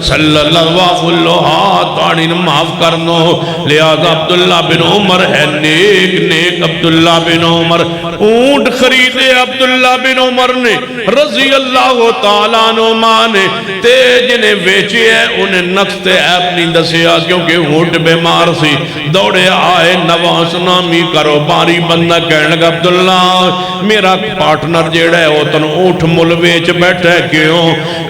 صلی اللہ علیہ وسلم داڑھی نو معاف کر دو. لہذا عبداللہ بن عمر ہے نیک عبداللہ بن عمر اونٹ خریدے. عبداللہ بن عمر نے رضی اللہ تعالیٰ عنہ نے تیج نے ویچے ہے. انہیں نقص تے عیب نہیں دسیا کیونکہ اونٹ بیمار سی. دوڑے آئے نواز نامی کاروباری بندہ کہنے گا عبداللہ میرا پارٹنر جیڑا ہے وہ تنو اونٹ ملویچ بیٹھا ہے کیوں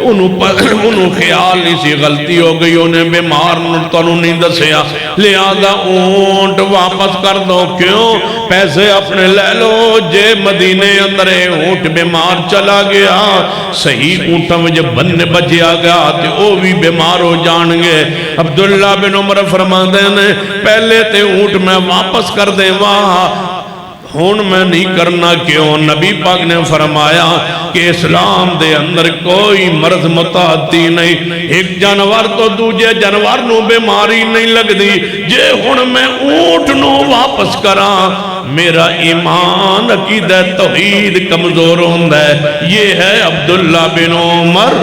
انہوں خیال نہیں سی غلطی ہو گئی انہیں بیمار تنو نہیں دسیا لہذا اونٹ واپس کر دو کیوں پیسے اپنے لے لو جے مدینے اندرے اونٹ بیمار چلا گیا صحیح اونٹا میں جب بننے بجیا گیا تو وہ بھی بیمار ہو جان گے عبداللہ بن عمر فرما دینے پہلے تے اونٹ میں واپس کر دیں وہاں ہون میں نہیں کرنا کیوں نبی پاک نے فرمایا کہ اسلام دے اندر کوئی مرض متعدی نہیں ایک جانور تو دوجے جانور نو بیماری نہیں لگ دی جے ہون میں اونٹ نو واپس کراں میرا ایمان عقیدہ توحید کمزور ہوندہ ہے یہ ہے عبداللہ بن عمر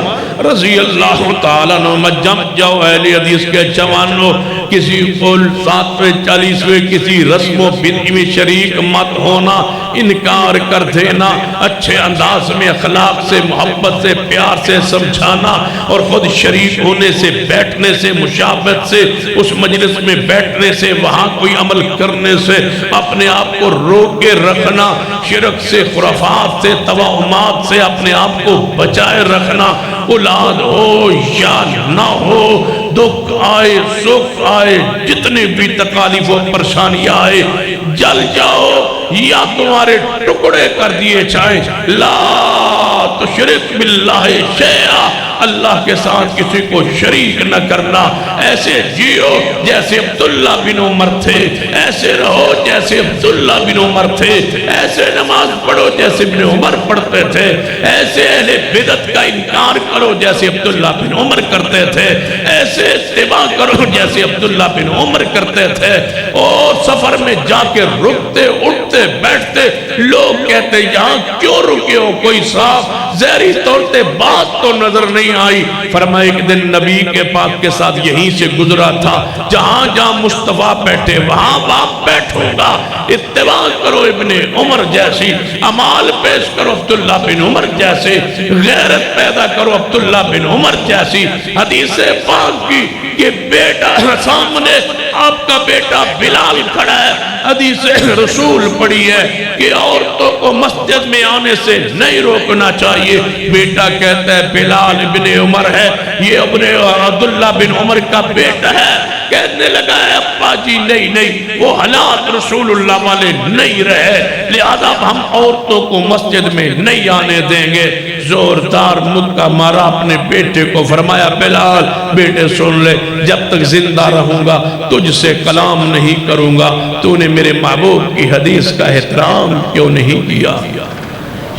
رضی اللہ تعالیٰ عنہ جمع جاؤ اہل حدیث کے جوانوں کسی قول 7ویں 40ویں کسی رسم و بدعی میں شریک مت ہونا انکار کر دینا اچھے انداز میں اخلاق سے محبت سے پیار سے سمجھانا اور خود شریک ہونے سے بیٹھنے سے مشابہت سے اس مجلس میں بیٹھنے سے وہاں کوئی عمل کرنے سے اپنے آپ کو روک کے رکھنا شرک سے خرافات سے توہمات سے اپنے آپ کو بچائے رکھنا اولاد ہو یا نہ ہو دکھ آئے سکھ آئے جتنے بھی تکالیف و پریشانی آئے جل جاؤ یا تمہارے ٹکڑے کر دیے جائیں لا تشرک باللہ شیئا اللہ کے ساتھ کسی کو شریک نہ کرنا ایسے جیو جیسے عبداللہ بن عمر تھے ایسے رہو جیسے عبداللہ بن عمر تھے ایسے نماز پڑھو جیسے ابن عمر پڑھتے تھے ایسے اہل بدعت کا انکار کرو جیسے عبداللہ بن عمر کرتے تھے ایسے اتباع کرو جیسے عبداللہ بن عمر کرتے تھے اور سفر میں جا کے رکتے اٹھتے بیٹھتے لوگ کہتے یہاں کیوں رکے ہو کوئی صاف زہری طور سے بات تو نظر نہیں آئی فرمایا ایک دن نبی کے پاک کے ساتھ یہیں سے گزرا تھا جہاں جہاں مصطفیٰ بیٹھے وہاں باپ بیٹھوں گا اتباع کرو ابن عمر جیسی عمال پیش کرو عبداللہ بن عمر جیسے غیرت پیدا کرو عبداللہ بن عمر جیسی حدیث پاک کی کہ بیٹا سامنے آپ کا بیٹا بلال کھڑا ہے حدیث رسول پڑھی ہے کہ عورتوں کو مسجد میں آنے سے نہیں روکنا چاہیے بیٹا کہتا ہے بلال ابن عمر ہے یہ ابن عبداللہ بن عمر کا بیٹا ہے کہنے لگا ہے ابا جی نہیں وہ حالات رسول اللہ والے نہیں رہے لہذا ہم عورتوں کو مسجد میں نہیں آنے دیں گے زوردار مکہ مارا اپنے بیٹے کو فرمایا بلال بیٹے سن لے جب تک زندہ رہوں گا تجھ سے کلام نہیں کروں گا تو نے میرے محبوب کی حدیث کا احترام کیوں نہیں کیا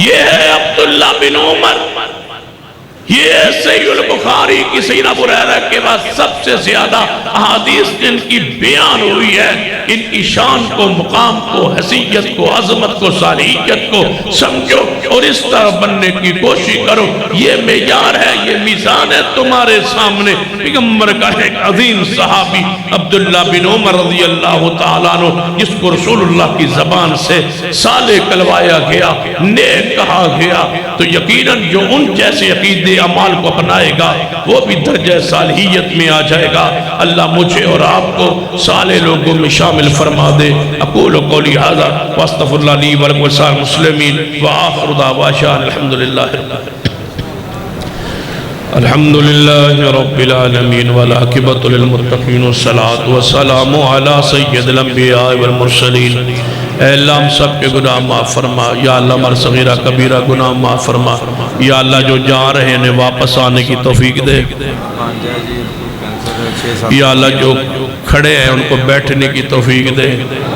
یہ ہے عبداللہ بن عمر یہ صحیح البخاری کی سید ابو ہریرہ کے بعد سب سے زیادہ احادیث جن کی بیان ہوئی ہے ان کی شان کو مقام کو حیثیت کو عظمت کو صالحیت کو سمجھو اور اس طرح بننے کی کوشش کرو یہ معیار ہے یہ میزان ہے تمہارے سامنے پیغمبر کا ایک عظیم صحابی عبداللہ بن عمر رضی اللہ تعالیٰ عنہ جس کو رسول اللہ کی زبان سے صالح کلوایا گیا نیک کہا گیا تو یقیناً جو ان جیسے عقیدے اعمال کو اپنائے گا وہ بھی درجہ صالحیت میں آ جائے گا اللہ مجھے اور آپ کو صالح لوگوں میں شامل فرما دے اقول قولی ھذا واستغفر اللہ لی ولکم ولسائر المسلمین وآخر دعوانا الحمدللہ الحمدللہ رب العالمین والعاقبۃ للمتقین والصلاۃ والسلام علی سید الانبیاء والمرسلین اے اللہ ہم سب کے گناہ معاف فرما یا اللہ ہمارا صغیرہ کبیرہ گناہ معاف فرما یا اللہ جو جا رہے ہیں واپس آنے کی توفیق دے یا اللہ جو کھڑے ہیں ان کو بیٹھنے کی توفیق دے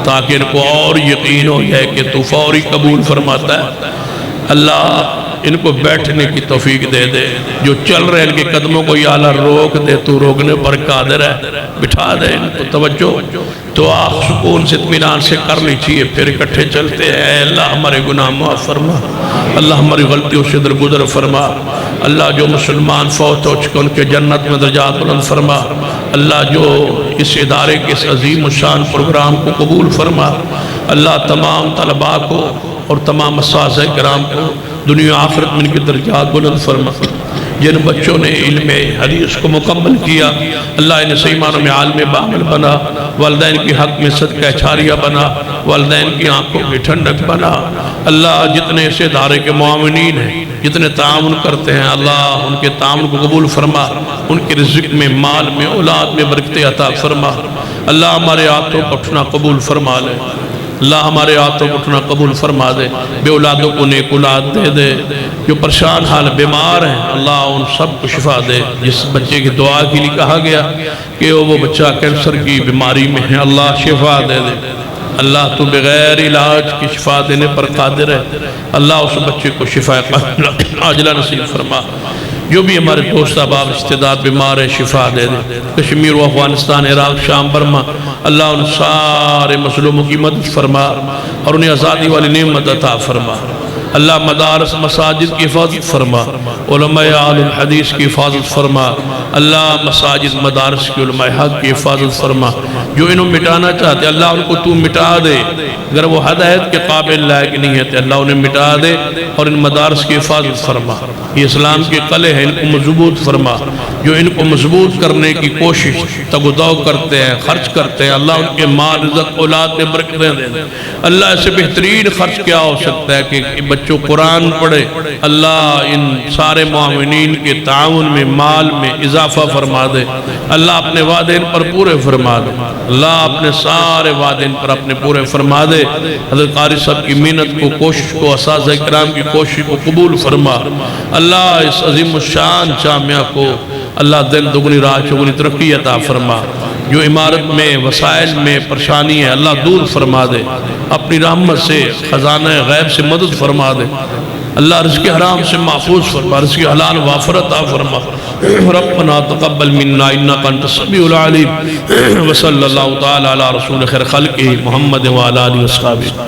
تاکہ ان کو اور یقین ہو جائے کہ تو فوری قبول فرماتا ہے اللہ ان کو بیٹھنے کی توفیق دے دے جو چل رہے ہیں ان کے قدموں کو یا اللہ روک دے تو روکنے پر قادر ہے بٹھا دے ان کو توجہ تو آخ سکون سے اطمینان سے کر لیجیے پھر اکٹھے چلتے ہیں اے اللہ ہمارے گناہ معاف فرما اللہ ہماری غلطیوں سے درگزر فرما اللہ جو مسلمان فوت ہو چکے ان کے جنت میں درجات بلند فرما اللہ جو اس ادارے کے اس عظیم و شان پروگرام کو قبول فرما اللہ تمام طلباء کو اور تمام اساتذہ کرام کو دنیا آخرت میں ان کی درجات بلند فرما جن بچوں نے علم حدیث کو مکمل کیا اللہ انہیں صحیح معنوں میں عالم بعمل بنا والدین کی حق میں صدقہ جاریہ بنا والدین کی آنکھوں کی ٹھنڈک بنا۔ اللہ جتنے اس ادارے کے معاونین ہیں، جتنے تعاون کرتے ہیں، اللہ ان کے تعاون کو قبول فرما، ان کے رزق میں، مال میں، اولاد میں برکت عطا فرما۔ اللہ ہمارے ہاتھوں کو اٹھنا قبول فرما لے، اللہ ہمارے ہاتھوں کو اٹھنا قبول فرما دے، بے اولادوں کو نیک اولاد دے دے، جو پریشان حال بیمار ہیں اللہ ان سب کو شفا دے۔ جس بچے کی دعا کے لیے کہا گیا کہ وہ بچہ کینسر کی بیماری میں ہے، اللہ شفا دے دے۔ اللہ تو بغیر علاج کی شفا دینے پر قادر ہے، اللہ اس بچے کو شفا عاجلہ نصیب فرما۔ جو بھی ہمارے دوست احباب رشتہ دار بیمار ہیں شفا دے دے، کشمیر و افغانستان، عراق، شام، برما، اللہ ان سارے مظلوموں کی مدد فرما اور انہیں آزادی والی نعمت عطا فرما۔ اللہ مدارس مساجد کی حفاظت فرما، علماء اہل الحدیث کی حفاظت فرما، اللہ مساجد مدارس کی علماء حق کی حفاظت فرما۔ جو انہوں مٹانا چاہتے اللہ ان کو تو مٹا دے، اگر وہ ہدایت کے قابل لائق نہیں ہے تو اللہ انہیں مٹا دے اور ان مدارس کی حفاظت فرما۔ یہ اسلام کے قلعے ہیں، ان کو مضبوط فرما۔ جو ان کو مضبوط کرنے کی کوشش تگ و دو کرتے ہیں، خرچ کرتے ہیں، اللہ ان کے مال، رزق، اولاد میں برکتیں دے۔ اللہ ایسے بہترین خرچ کیا ہو سکتا ہے کہ بچوں قرآن پڑھے۔ اللہ ان سارے معاونین کے تعاون میں، مال میں اضافہ فرما دے۔ اللہ اپنے وعدے ان پر پورے فرما دے، اللہ اپنے سارے وعدے ان پر اپنے پورے فرما دے۔ حضرت قاری صاحب کی محنت کو، کوشش کو، اساتذہ کرام کی کوشش کو قبول فرما۔ اللہ اس عظیم الشان جامعہ کو اللہ دن دگنی رات چگنی ترقی عطا فرما۔ جو عمارت میں، وسائل میں پریشانی ہے اللہ دور فرما دے، اپنی رحمت سے خزانہ غیب سے مدد فرما دے۔ اللہ رزق حرام سے محفوظ فرما، رزق حلال وافر عطا فرما۔ ربنا تقبل منا انک انت السمیع العلیم، وصلی اللہ تعالی علی رسول خیر خلقہ محمد وعلی آلہ وصحبہ۔